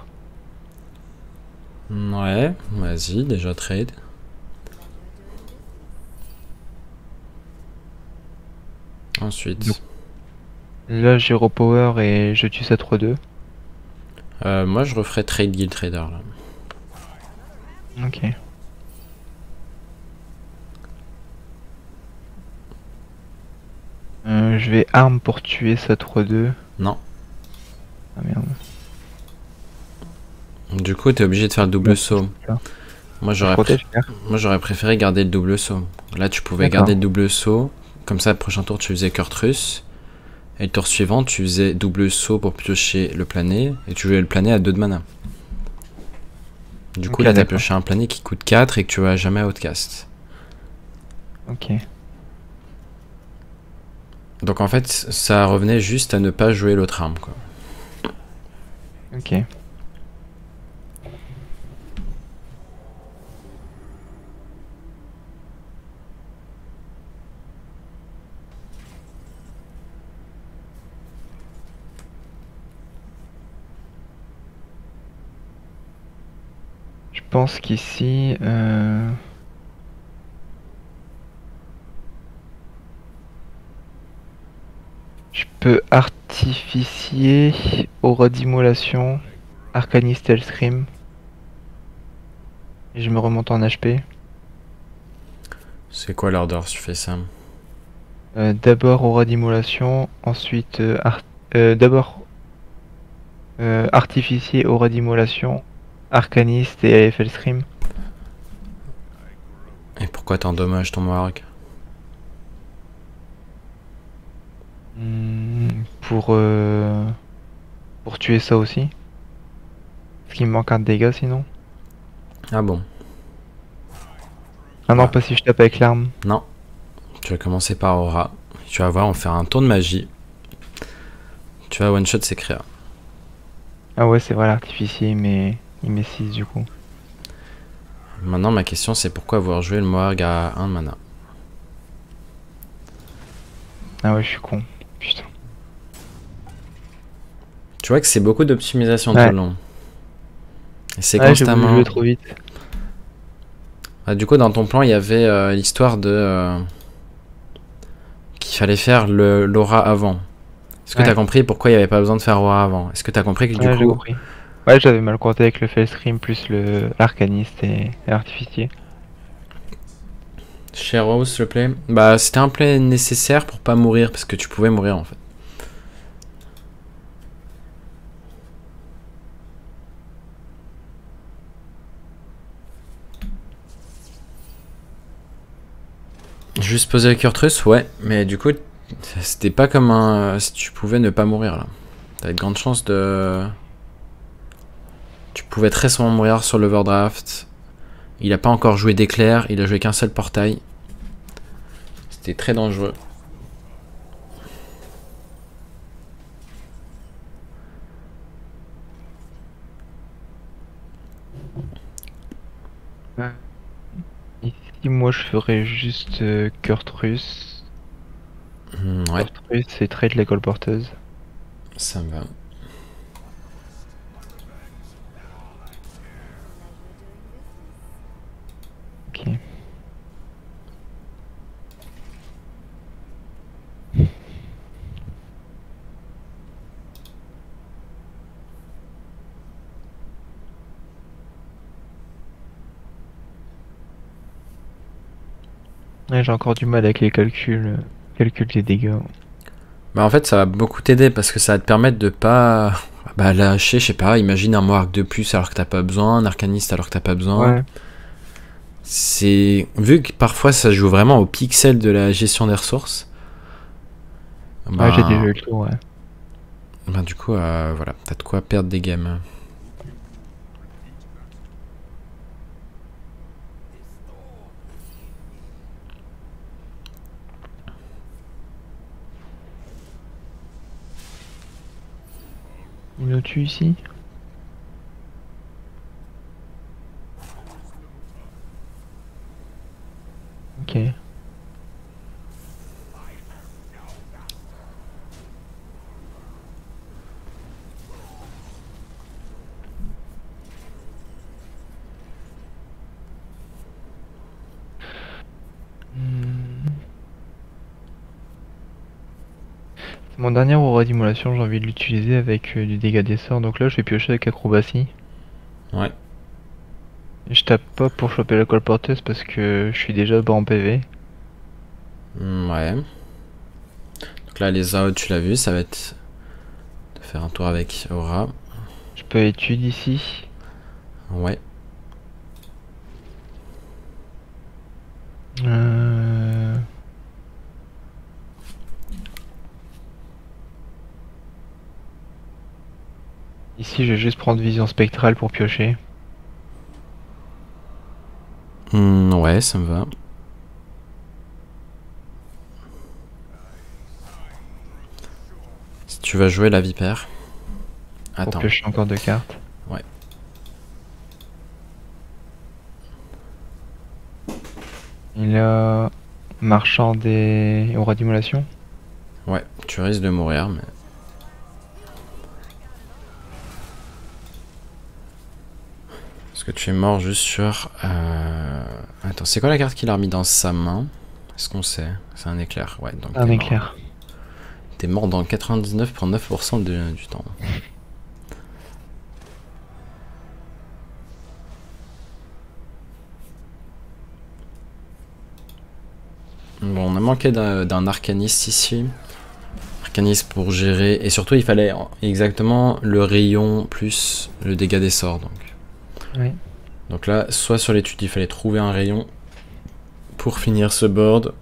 Ouais, vas-y, déjà trade. Ensuite. Donc, là, j'ai Hero Power et je tue sa 3-2. Moi, je referais trade Guild Trader là. Ok. Je vais arme pour tuer sa 3-2. Non. Ah merde. Du coup, t'es obligé de faire le double saut. Moi, Protège. j'aurais préféré garder le double saut. Là, tu pouvais garder le double saut. Comme ça, le prochain tour, tu faisais Kurtrus. Et le tour suivant, tu faisais double saut pour piocher le plané. Et tu jouais le plané à 2 de mana. Du coup, là, t'as pioché un plané qui coûte 4 et que tu vas jamais outcast. Ok. Donc, en fait, ça revenait juste à ne pas jouer l'autre arme, quoi. Ok. Je pense qu'ici... je peux artificier aura d'immolation, arcaniste Hellscream. Et je me remonte en HP. C'est quoi l'ordre si tu fais ça? D'abord aura d'immolation, ensuite d'abord artificier aura d'immolation, arcaniste et Hellscream. Et pourquoi t'endommages ton Moarg? Pour tuer ça aussi. Parce qu'il me manque un de dégâts sinon. Ah bon? Ah non, pas si je tape avec l'arme. Non. Tu vas commencer par Aura. Tu vas voir, on va faire un tour de magie. Tu vas one-shot ses créas. Ah ouais, c'est vrai, l'artificier, mais il met 6 du coup. Maintenant, ma question, c'est pourquoi avoir joué le Moarg à 1 de mana? Ah ouais, je suis con. Putain. Tu vois que c'est beaucoup d'optimisation tout le long. Et c'est constamment... constamment... j'ai voulu jouer trop vite. Ah, du coup, dans ton plan, il y avait l'histoire de... qu'il fallait faire l'aura avant. Est-ce que t'as compris pourquoi il n'y avait pas besoin de faire aura avant? Est-ce que t'as compris que du coup... Ouais, j'avais mal compté avec le Fellscream plus le l'arcaniste et l'artificier. Shero, s'il te plaît. Bah, c'était un play nécessaire pour pas mourir, parce que tu pouvais mourir en fait. Juste poser avec Kurtrus, ouais, mais du coup, c'était pas comme un. Si tu pouvais ne pas mourir là. T'avais de grandes chances de. Tu pouvais très souvent mourir sur l'Overdraft. Il a pas encore joué d'éclair, il a joué qu'un seul portail. C'était très dangereux. Ouais. Ici, moi, je ferais juste Kurtrus. Ouais, Kurtrus et trade la colporteuse. ça me va. Ok. Ouais, j'ai encore du mal avec les calculs des dégâts. Bah en fait ça va beaucoup t'aider parce que ça va te permettre de pas bah, lâcher, je sais pas, imagine un Mohawk de plus alors que t'as pas besoin, un Arcaniste alors que t'as pas besoin. Ouais. C'est vu que parfois ça joue vraiment au pixel de la gestion des ressources. Ouais, j'ai déjà Ben, eu le tour, ouais. ben du coup voilà, t'as de quoi perdre des games. Il nous tue ici? Ok. Hmm. Mon dernier aura d'immolation, j'ai envie de l'utiliser avec du dégât des sorts, donc là je vais piocher avec acrobatie. Ouais. Je tape pas pour choper la colporteuse parce que je suis déjà bas en PV. Ouais. Donc là les outs tu l'as vu, ça va être de faire un tour avec Aura. Je peux étudier ici. Ouais. Euh... Ici je vais juste prendre vision spectrale pour piocher. Ouais, ça me va. Si tu vas jouer la vipère. Pour Attends. piocher encore 2 cartes. Ouais. Il a marchand des aura d'immolation. Ouais, tu risques de mourir, mais. Parce que tu es mort juste sur. Attends, c'est quoi la carte qu'il a remis dans sa main? Est-ce qu'on sait? C'est un éclair, ouais. Donc Un t'es mort. éclair. T'es mort dans 99,9% du temps. Bon, on a manqué d'un arcaniste ici. Arcaniste pour gérer. Et surtout, il fallait exactement le rayon plus le dégât des sorts. Oui. Donc là, soit sur l'étude, il fallait trouver un rayon pour finir ce board.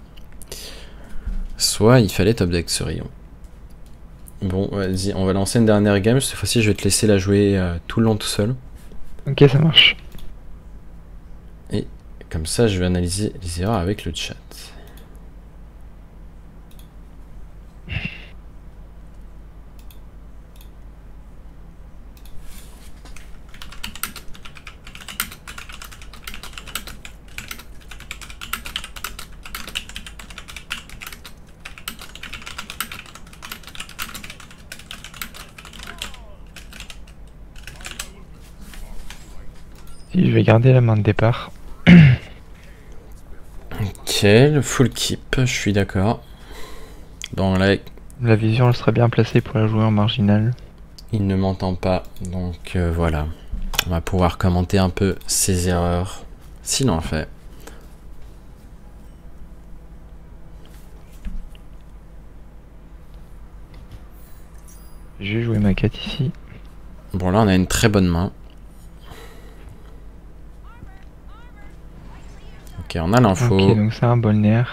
Soit il fallait top deck ce rayon. Bon, vas-y, on va lancer une dernière game. Cette fois-ci, je vais te laisser la jouer tout le long tout seul. Ok, ça marche. Et comme ça, je vais analyser les erreurs avec le chat. Si, je vais garder la main de départ. Ok, le full keep, je suis d'accord. Dans la... La vision, elle serait bien placée pour la jouer en marginal. Il ne m'entend pas, donc voilà. On va pouvoir commenter un peu ses erreurs, s'il en fait. Je vais jouer ma 4 ici. Bon, là, on a une très bonne main. Ok, on a l'info. Ok, donc c'est un Bolner.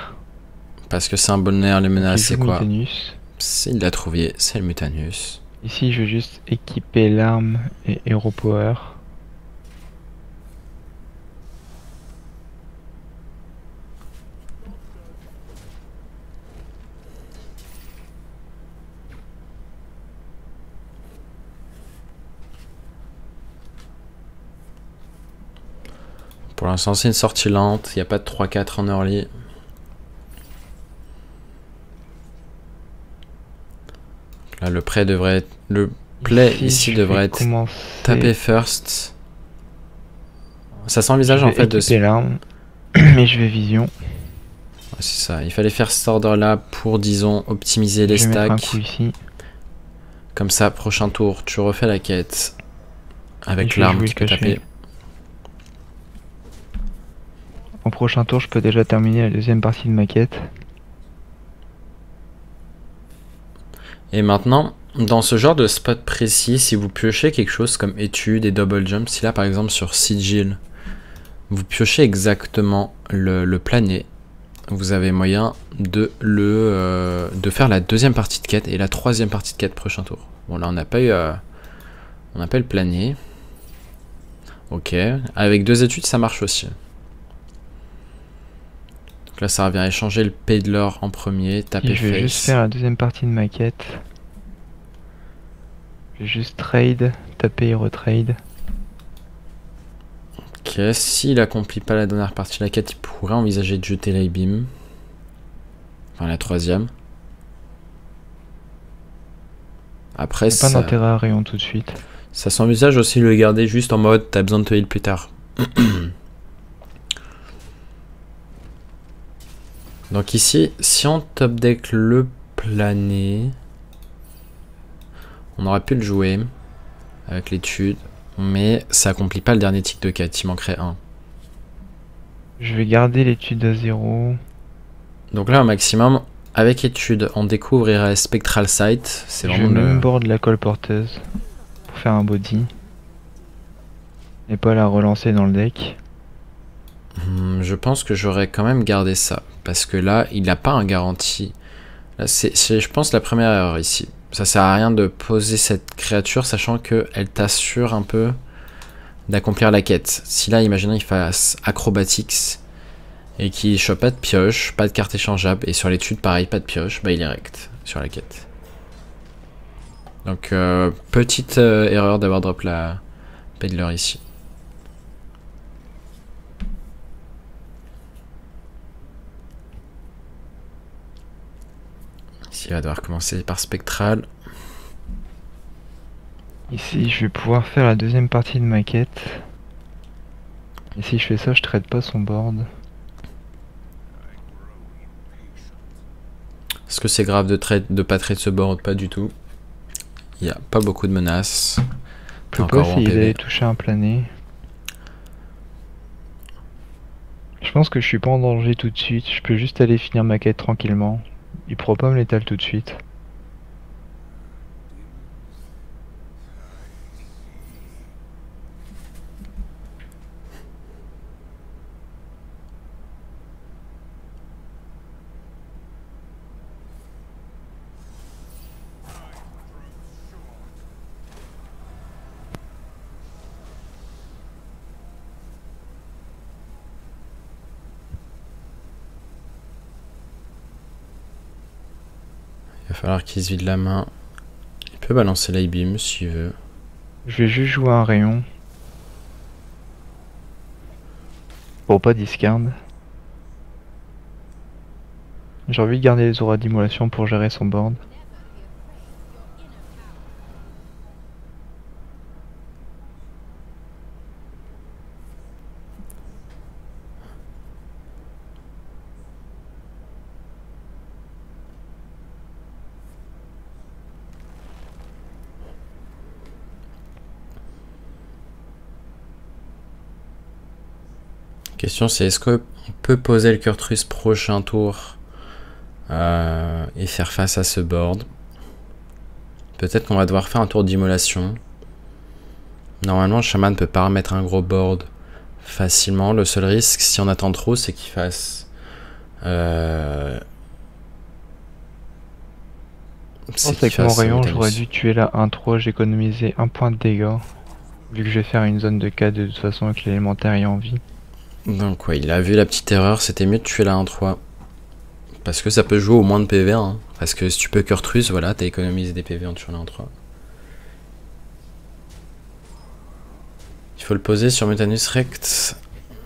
Parce que c'est un Bolner, les menaces, c'est quoi? Mutanus. Il l'a trouvé, c'est le Mutanus. Ici, je vais juste équiper l'arme et Hero Power. Pour l'instant, c'est une sortie lente. Il n'y a pas de 3-4 en early. Là, le play devrait être... Le play ici devrait être tapé first. Ça s'envisage en fait de... Je vais l'arme, mais je vais vision. Ouais, c'est ça. Il fallait faire cet ordre là pour, disons, optimiser les stacks. Je vais mettre un coup ici. Comme ça, prochain tour, tu refais la quête. Avec l'arme, tu peux taper. En prochain tour, je peux déjà terminer la deuxième partie de ma quête. Et maintenant, dans ce genre de spot précis, si vous piochez quelque chose comme étude et double jump, si là par exemple sur Sigil, vous piochez exactement le plané, vous avez moyen de faire la deuxième partie de quête et la troisième partie de quête prochain tour. Bon là on n'a pas eu on n'a pas le plané. Ok, avec 2 études ça marche aussi. Donc là ça revient à échanger le Peddler en premier, taper face. Je vais juste faire la deuxième partie de ma quête. Je vais juste trade, taper et retrade. Ok, s'il accomplit pas la dernière partie de la quête, il pourrait envisager de jeter l'I-Beam. Enfin, la troisième. Après, pas d'intérêt à rayon tout de suite. Ça s'envisage aussi de le garder juste en mode t'as besoin de te heal plus tard. Donc ici, si on top deck le plané, on aurait pu le jouer avec l'étude, mais ça accomplit pas le dernier tic de quête, il manquerait un. Je vais garder l'étude à 0. Donc là, au maximum, avec étude, on découvre il reste Spectral Sight. C'est vraiment je vais même board la colle porteuse pour faire un body. Et pas la relancer dans le deck. Je pense que j'aurais quand même gardé ça. Parce que là, il n'a pas un garantie. Là, c'est, je pense, la première erreur ici. Ça sert à rien de poser cette créature, sachant qu'elle t'assure un peu d'accomplir la quête. Si là, imaginons il fasse Acrobatics et qu'il chope pas de pioche, pas de carte échangeable, et sur l'étude, pareil, pas de pioche, bah il est rect sur la quête. Donc, petite erreur d'avoir drop la Peddler ici. Ici, il va devoir commencer par Spectral. Ici, je vais pouvoir faire la deuxième partie de ma quête. Et si je fais ça, je trade pas son board. Est-ce que c'est grave de pas trade ce board? Pas du tout. Il n'y a pas beaucoup de menaces. Je peux pas essayer d'aller toucher un plané. Je pense que je suis pas en danger tout de suite. Je peux juste aller finir ma quête tranquillement. Il pourra pas me l'étaler tout de suite. Il va falloir qu'il se vide la main. Il peut balancer l'I-Beam s'il veut. Je vais juste jouer un rayon. Pour pas discard. J'ai envie de garder les auras d'immolation pour gérer son board. Question c'est est-ce qu'on peut poser le Kurtrus prochain tour et faire face à ce board. Peut-être qu'on va devoir faire un tour d'immolation. Normalement, le chaman ne peut pas remettre un gros board facilement. Le seul risque, si on attend trop, c'est qu'il fasse... Je pense qu'avec mon rayon, j'aurais dû tuer la 1-3, j'économisais 1 point de dégâts. Vu que je vais faire une zone de K de toute façon avec l'élémentaire ayant envie. Donc ouais, il a vu la petite erreur, c'était mieux de tuer la 1-3. Parce que ça peut jouer au moins de PV, hein. Parce que si tu peux Kurtrus, voilà, t'as économisé des PV en tuant la 1-3. Il faut le poser sur Mutanus Rect.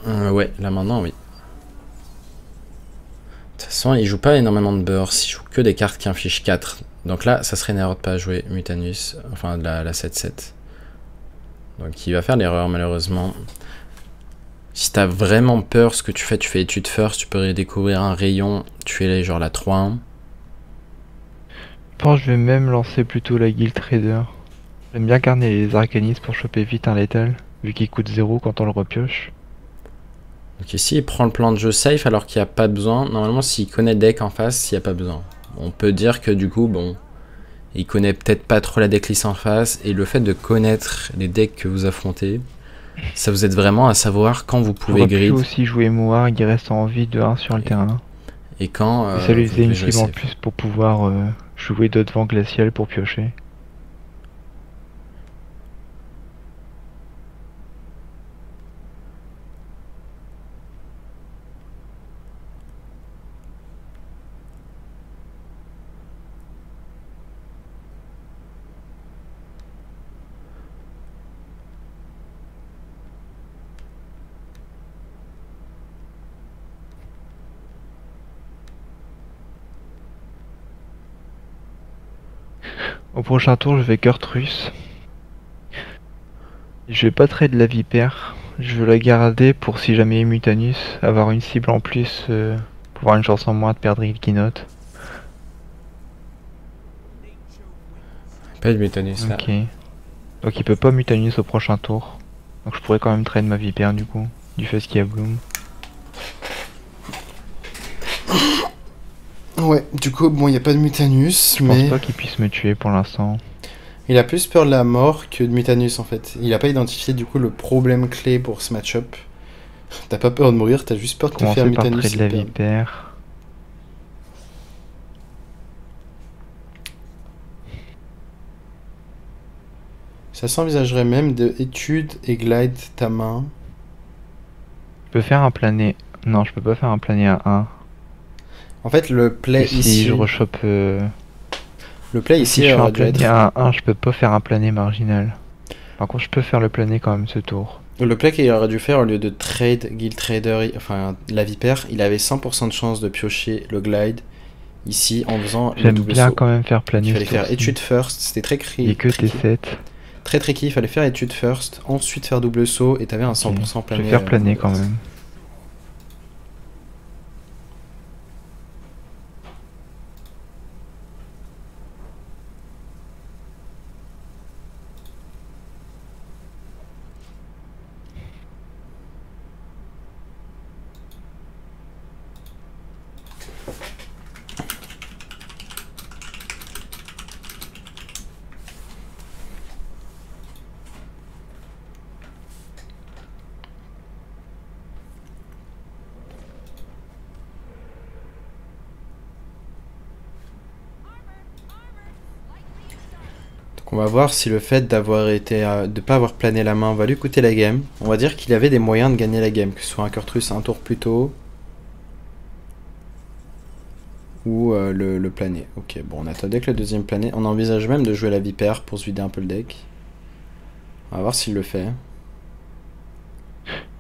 Ouais, là maintenant, oui. De toute façon, il joue pas énormément de burst, il joue que des cartes qui infligent 4. Donc là, ça serait une erreur de pas jouer Mutanus, enfin de la 7-7. Donc il va faire l'erreur malheureusement. Si t'as vraiment peur, ce que tu fais étude first, tu peux découvrir un rayon, tuer genre la 3-1. Je pense que je vais même lancer plutôt la Guild Trader. J'aime bien garder les arcanistes pour choper vite un létal, vu qu'il coûte 0 quand on le repioche. Donc ici il prend le plan de jeu safe alors qu'il n'y a pas besoin. Normalement s'il connaît deck en face, il n'y a pas besoin. On peut dire que du coup, bon, il connaît peut-être pas trop la decklist en face. Et le fait de connaître les decks que vous affrontez, ça vous aide vraiment à savoir quand vous pouvez grid. On peut aussi jouer Moar, il reste en vie de 1 sur le terrain. Et quand... ça lui faisait une cible en plus pour pouvoir jouer d'autres vents glaciales pour piocher. Au prochain tour, je vais Kurtrus. Je vais pas trade la vipère. Je veux la garder pour si jamais Mutanus, avoir une cible en plus pour avoir une chance en moins de perdre il keynote. Pas de Mutanus là. Ok. Donc il peut pas Mutanus au prochain tour. Donc je pourrais quand même trade ma vipère du coup, du fait qu'il y a Bloom. Ouais, du coup, bon, il n'y a pas de Mutanus, je pense pas qu'il puisse me tuer pour l'instant. Il a plus peur de la mort que de Mutanus en fait. Il a pas identifié du coup le problème clé pour ce match-up. T'as pas peur de mourir, t'as juste peur de te faire Mutanus. Par trade la vipère. Ça s'envisagerait même de étude et glide ta main. Je peux faire un plané. Non, je peux pas faire un plané à 1. En fait, le play si ici... je rechoppe... Le play ici, si je fais un plané à 1, je peux pas faire un plané marginal. Par contre, je peux faire le plané quand même ce tour. Le play qu'il aurait dû faire, au lieu de trade Guild Trader, enfin la vipère, il avait 100% de chance de piocher le glide ici en faisant le double saut. J'aime bien quand même faire planer. Il fallait faire étude first, c'était très critique. Et que T7. Très tricky, il fallait faire étude first, ensuite faire double saut et t'avais un 100% plané. Je vais faire planer quand même. On va voir si le fait d'avoir été de pas avoir plané la main va lui coûter la game. On va dire qu'il avait des moyens de gagner la game, que ce soit un Kurtrus un tour plus tôt ou le plané. Ok, bon, on attendait que le deuxième plané. On envisage même de jouer la vipère pour se vider un peu le deck. On va voir s'il le fait.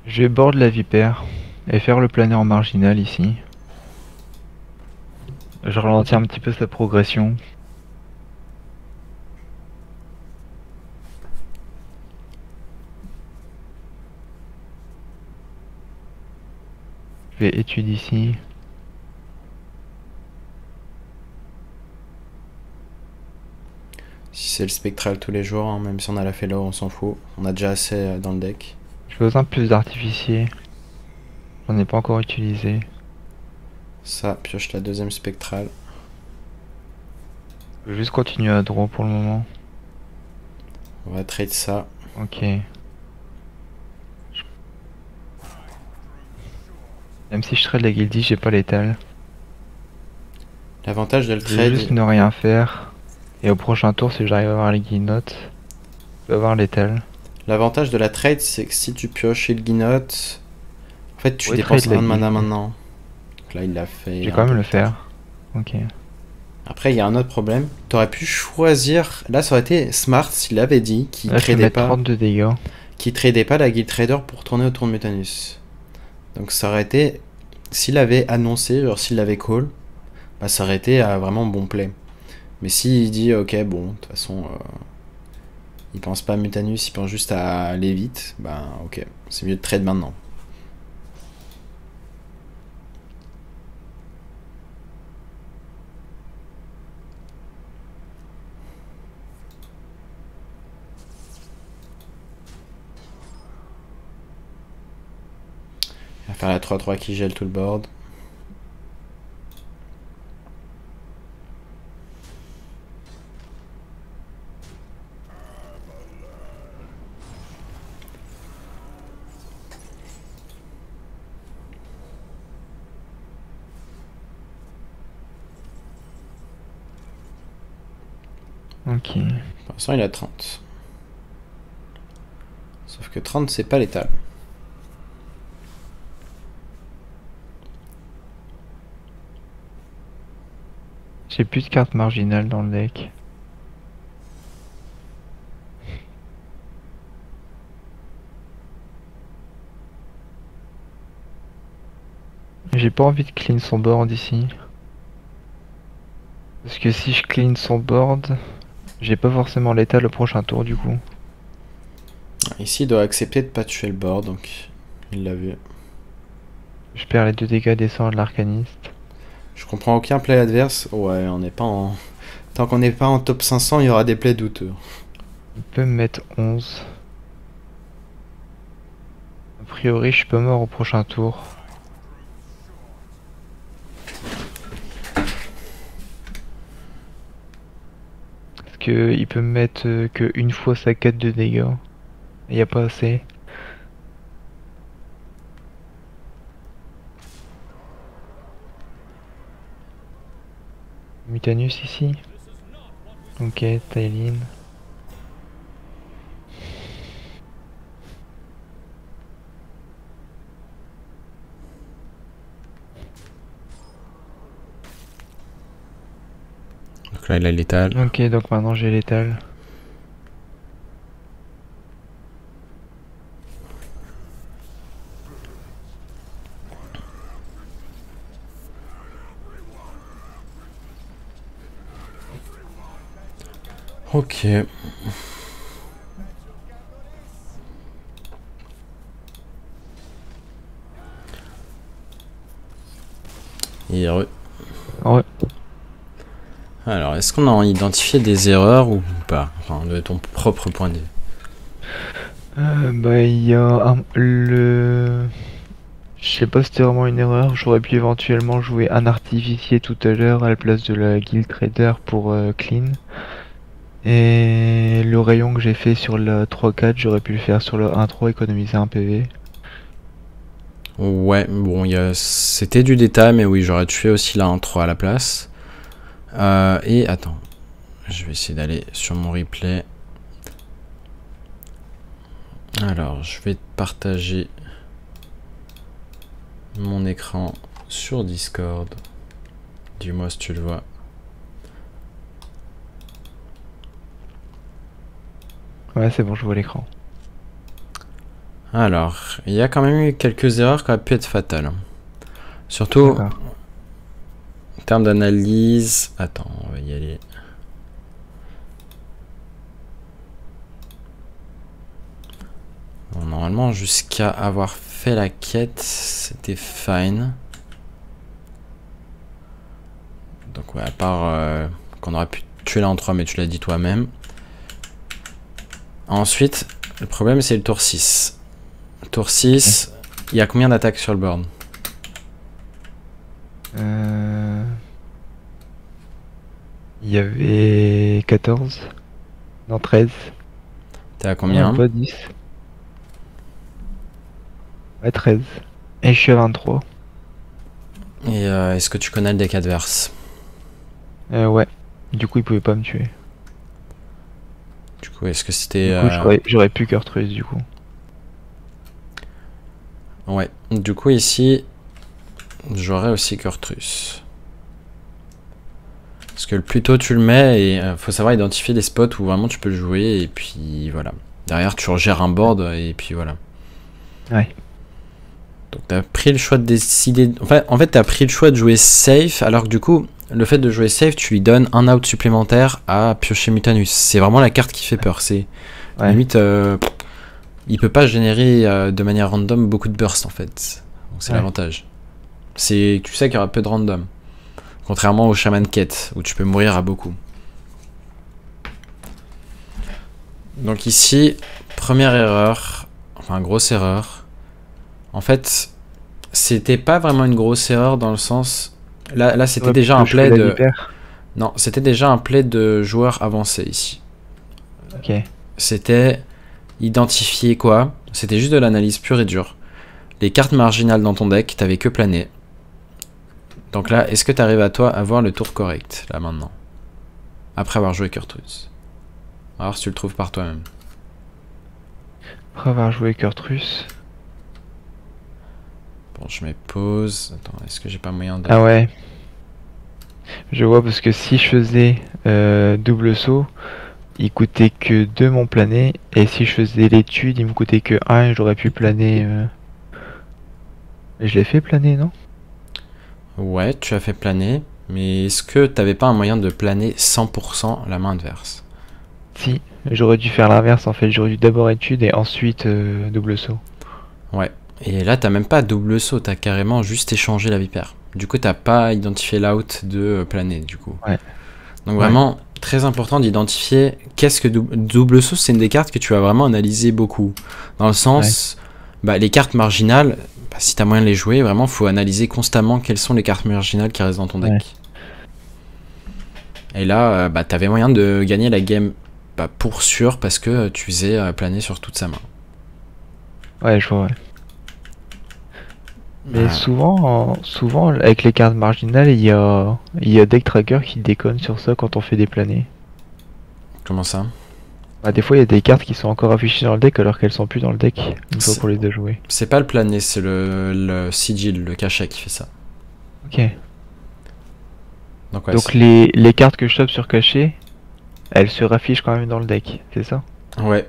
Je vais board la vipère et faire le plané en marginal ici. Je ralentis un petit peu sa progression. Je vais étudier ici. Si c'est le spectral tous les jours, hein, même si on a la fellow, on s'en fout. On a déjà assez dans le deck. J'ai besoin de plus d'artificiers. On n'est pas encore utilisé. Ça, pioche la deuxième spectrale. Je vais juste continuer à draw pour le moment. On va trade ça. Ok. Même si je trade la guildie, j'ai pas l'étal. L'avantage de le Je vais trade... juste ne rien faire. Et au prochain tour, si j'arrive à avoir les guilnotes, je peux avoir l'étal. L'avantage de la trade, c'est que si tu pioches le guinote, en fait, tu Ouais, dépenses trade la un de mana guilde. maintenant. Donc là, il l'a fait. Je vais un quand même peu le plus tard. faire. Ok. Après, il y a un autre problème. T'aurais pu choisir. Là, ça aurait été smart s'il avait dit qu'il Là, je vais tradait mettre pas, 32 dégâts. la guild trader pour tourner autour de Mutanus. Donc, ça aurait été. S'il avait annoncé, genre s'il l'avait call, bah, ça aurait été vraiment bon play. Mais s'il dit, ok, bon, de toute façon, il pense pas à Mutanus, il pense juste à aller vite, bah, ok, c'est mieux de trade maintenant. On va faire la 3-3 qui gèle tout le board. Ok. Pour l'instant, il a 30. Sauf que 30, c'est pas létal. J'ai plus de cartes marginales dans le deck. J'ai pas envie de clean son board ici. Parce que si je clean son board, j'ai pas forcément l'état le prochain tour du coup. Ici, il doit accepter de pas tuer le board, donc il l'a vu. Je perds les 2 dégâts des sorts de l'arcaniste. Je comprends aucun play adverse. Ouais, on n'est pas en... Tant qu'on n'est pas en top 500, il y aura des plays douteux. Il peut me mettre 11. A priori, je suis pas mort au prochain tour. Parce que il peut me mettre que une fois sa 4 de dégâts. Il y a pas assez. Mutanus ici. Ok, Tylin. Donc là, il a létal. Ok, donc maintenant j'ai l'étal. Ok. Et heureux. Ouais. Alors, est-ce qu'on a identifié des erreurs ou pas? Enfin, de ton propre point de vue. Bah il y a le... Je sais pas si c'était vraiment une erreur, j'aurais pu éventuellement jouer un artificier tout à l'heure à la place de la guild trader pour clean. Et le rayon que j'ai fait sur la 3-4, j'aurais pu le faire sur le 1-3, économiser un PV. Ouais, bon, c'était du détail, mais oui, j'aurais tué aussi la 1-3 à la place. Et attends, je vais essayer d'aller sur mon replay. Alors, je vais partager mon écran sur Discord. Dis-moi si tu le vois. Ouais, c'est bon, je vois l'écran. Alors, il y a quand même eu quelques erreurs qui auraient pu être fatales. Surtout en termes d'analyse. Attends, on va y aller. Bon, normalement, jusqu'à avoir fait la quête, c'était fine. Donc ouais, à part qu'on aurait pu tuer là en 3, mais tu l'as dit toi-même. Ensuite, le problème c'est le tour 6. Tour 6, il y a combien d'attaques sur le board? Euh, Il y avait 14. Non, 13. T'es à Non, même combien? pas 10. Ouais, 13. Et je suis à 23. Et est-ce que tu connais le deck adverse? Ouais. Du coup, il pouvait pas me tuer. Du coup, est-ce que c'était... Du coup, j'aurais pu Kurtrus, du coup. Ouais. Du coup, ici, j'aurais aussi Kurtrus. Parce que le plus tôt tu le mets, et faut savoir identifier les spots où vraiment tu peux le jouer, et puis voilà. Derrière, tu regères un board, et puis voilà. Ouais. Donc t'as pris le choix de décider... En fait t'as pris le choix de jouer safe, alors que du coup, le fait de jouer safe, tu lui donnes un out supplémentaire à piocher Mutanus. C'est vraiment la carte qui fait peur. C'est limite... il peut pas générer de manière random beaucoup de burst en fait. Donc c'est l'avantage. Tu sais qu'il y aura peu de random. Contrairement au Shaman Quête, où tu peux mourir à beaucoup. Donc ici, première erreur, enfin grosse erreur. En fait, c'était pas vraiment une grosse erreur dans le sens... Là c'était déjà un play de... Non, c'était déjà un play de joueur avancé ici. Ok. C'était identifier quoi? C'était juste de l'analyse pure et dure. Les cartes marginales dans ton deck, t'avais que plané. Donc là, est-ce que tu arrives à toi à voir le tour correct, là maintenant? Après avoir joué Kurtrus. Alors si tu le trouves par toi-même. Après avoir joué Kurtrus. Bon, je mets pause. Attends, est-ce que j'ai pas moyen de... Ah ouais. Je vois, parce que si je faisais double saut, il coûtait que 2 mon plané. Et si je faisais l'étude, il me coûtait que 1 et j'aurais pu planer. Et je l'ai fait planer, non? Ouais, tu as fait planer. Mais est-ce que t'avais pas un moyen de planer 100% la main adverse? Si, j'aurais dû faire l'inverse en fait. J'aurais dû d'abord étude et ensuite double saut. Ouais. Et là, t'as même pas double saut. T'as carrément juste échangé la vipère. Du coup, t'as pas identifié l'out de planer, du coup. Ouais. Donc vraiment, très important d'identifier qu'est-ce que double saut. C'est une des cartes que tu vas vraiment analyser beaucoup. Dans le sens, bah, les cartes marginales, bah, si t'as moyen de les jouer, vraiment, faut analyser constamment quelles sont les cartes marginales qui restent dans ton deck. Et là, bah, t'avais moyen de gagner la game bah, pour sûr parce que tu faisais planer sur toute sa main. Ouais, je vois, ouais. Mais souvent, avec les cartes marginales, il y a deck tracker qui déconne sur ça quand on fait des planés. Comment ça? Bah, des fois, il y a des cartes qui sont encore affichées dans le deck alors qu'elles sont plus dans le deck une fois qu'on les a jouées. C'est pas le plané, c'est le sigil, le cachet qui fait ça. Ok. Donc, ouais, donc les cartes que je chope sur cachet, elles se raffichent quand même dans le deck, c'est ça? Ouais.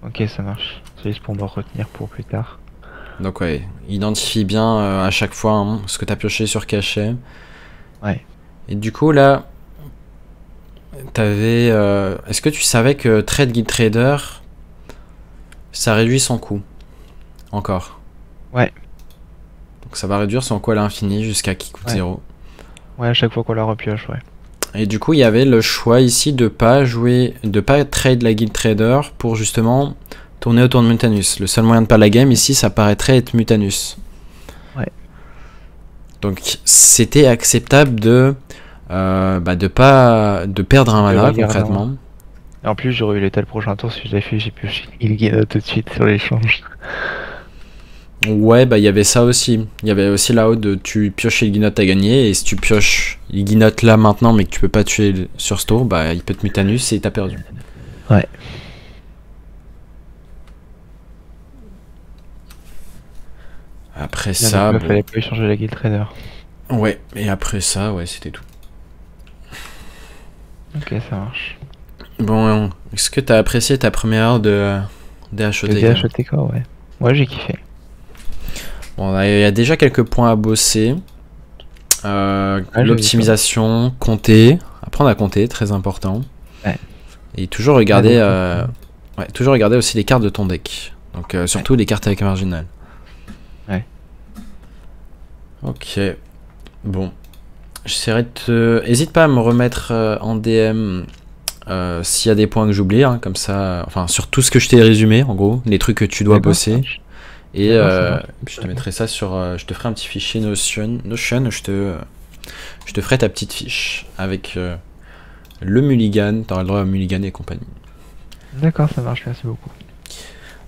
Ok, ça marche. C'est juste pour me retenir pour plus tard. Donc ouais, identifie bien à chaque fois hein, ce que tu as pioché sur cachet. Ouais. Et du coup là, t'avais... est-ce que tu savais que Trade Guild Trader, ça réduit son coût? Encore. Ouais. Donc ça va réduire son coût à l'infini jusqu'à qui coûte 0. Ouais, à chaque fois qu'on la repioche, ouais. Et du coup, il y avait le choix ici de pas jouer, de pas trade la Guild Trader pour justement tourner autour de Mutanus. Le seul moyen de pas la game ici, ça paraîtrait être Mutanus. Ouais. Donc c'était acceptable de perdre un mana concrètement. Et en plus, j'aurais eu l'état le prochain tour si je l'avais fait, j'ai pioché Ilgina tout de suite sur l'échange. Ouais, bah il y avait ça aussi. Il y avait aussi là-haut de tu pioches Ilginot à gagner, et si tu pioches Ilginot là maintenant mais que tu peux pas tuer sur ce tour, bah il peut te Mutanus et t'as perdu. Ouais. Après ça, bon... fallait pas échanger la Guild Trader. Ouais, et après ça, ouais, c'était tout. Ok, ça marche. Bon, est-ce que t'as apprécié ta première heure de DHOTK? DHOTK, ouais. Moi j'ai kiffé. Bon, il y a déjà quelques points à bosser. L'optimisation, compter, apprendre à compter, très important. Ouais. Et toujours regarder, toujours regarder aussi les cartes de ton deck. Donc surtout les cartes avec marginal. Ouais. Ok. Bon. J'essaierai de te... Hésite pas à me remettre en DM s'il y a des points que j'oublie, hein, comme ça. Enfin, sur tout ce que je t'ai résumé, en gros, les trucs que tu dois bosser. Et D'accord, ça marche. je te mettrai ça sur... je te ferai un petit fichier Notion, je te ferai ta petite fiche avec le mulligan, t'auras le droit à mulligan et compagnie. D'accord, ça marche, merci beaucoup.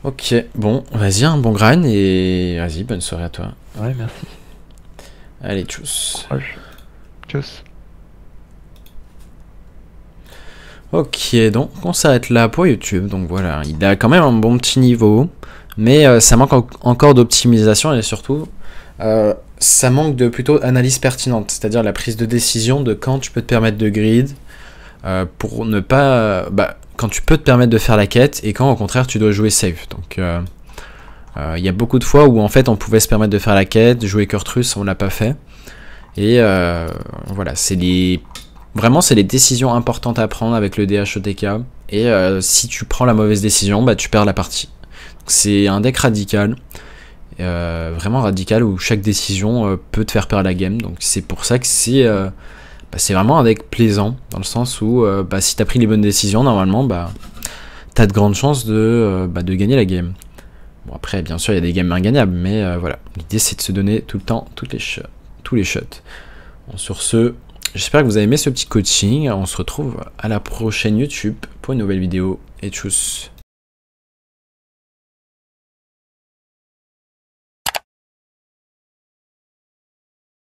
Ok, bon, vas-y, un bon grind et vas-y, bonne soirée à toi. Ouais, merci. Allez, tchuss. Courage. Tchuss. Ok, donc on s'arrête là pour YouTube. Donc voilà, il a quand même un bon petit niveau, mais ça manque encore d'optimisation et surtout, ça manque de plutôt analyse pertinente, c'est-à-dire la prise de décision de quand tu peux te permettre de grid pour ne pas... quand tu peux te permettre de faire la quête et quand au contraire tu dois jouer safe. Donc il y a beaucoup de fois où en fait on pouvait se permettre de faire la quête, jouer Kurtrus, on l'a pas fait. Et voilà, vraiment, c'est les décisions importantes à prendre avec le DHOTK. Et si tu prends la mauvaise décision, bah, tu perds la partie. C'est un deck radical. Vraiment radical, où chaque décision peut te faire perdre la game. Donc c'est pour ça que c'est vraiment un deck plaisant. Dans le sens où si tu as pris les bonnes décisions, normalement, tu as de grandes chances de gagner la game. Bon, après, bien sûr, il y a des games ingagnables. Mais voilà, l'idée c'est de se donner tout le temps tous les shots. Bon, sur ce... J'espère que vous avez aimé ce petit coaching. On se retrouve à la prochaine YouTube pour une nouvelle vidéo. Et tchuss.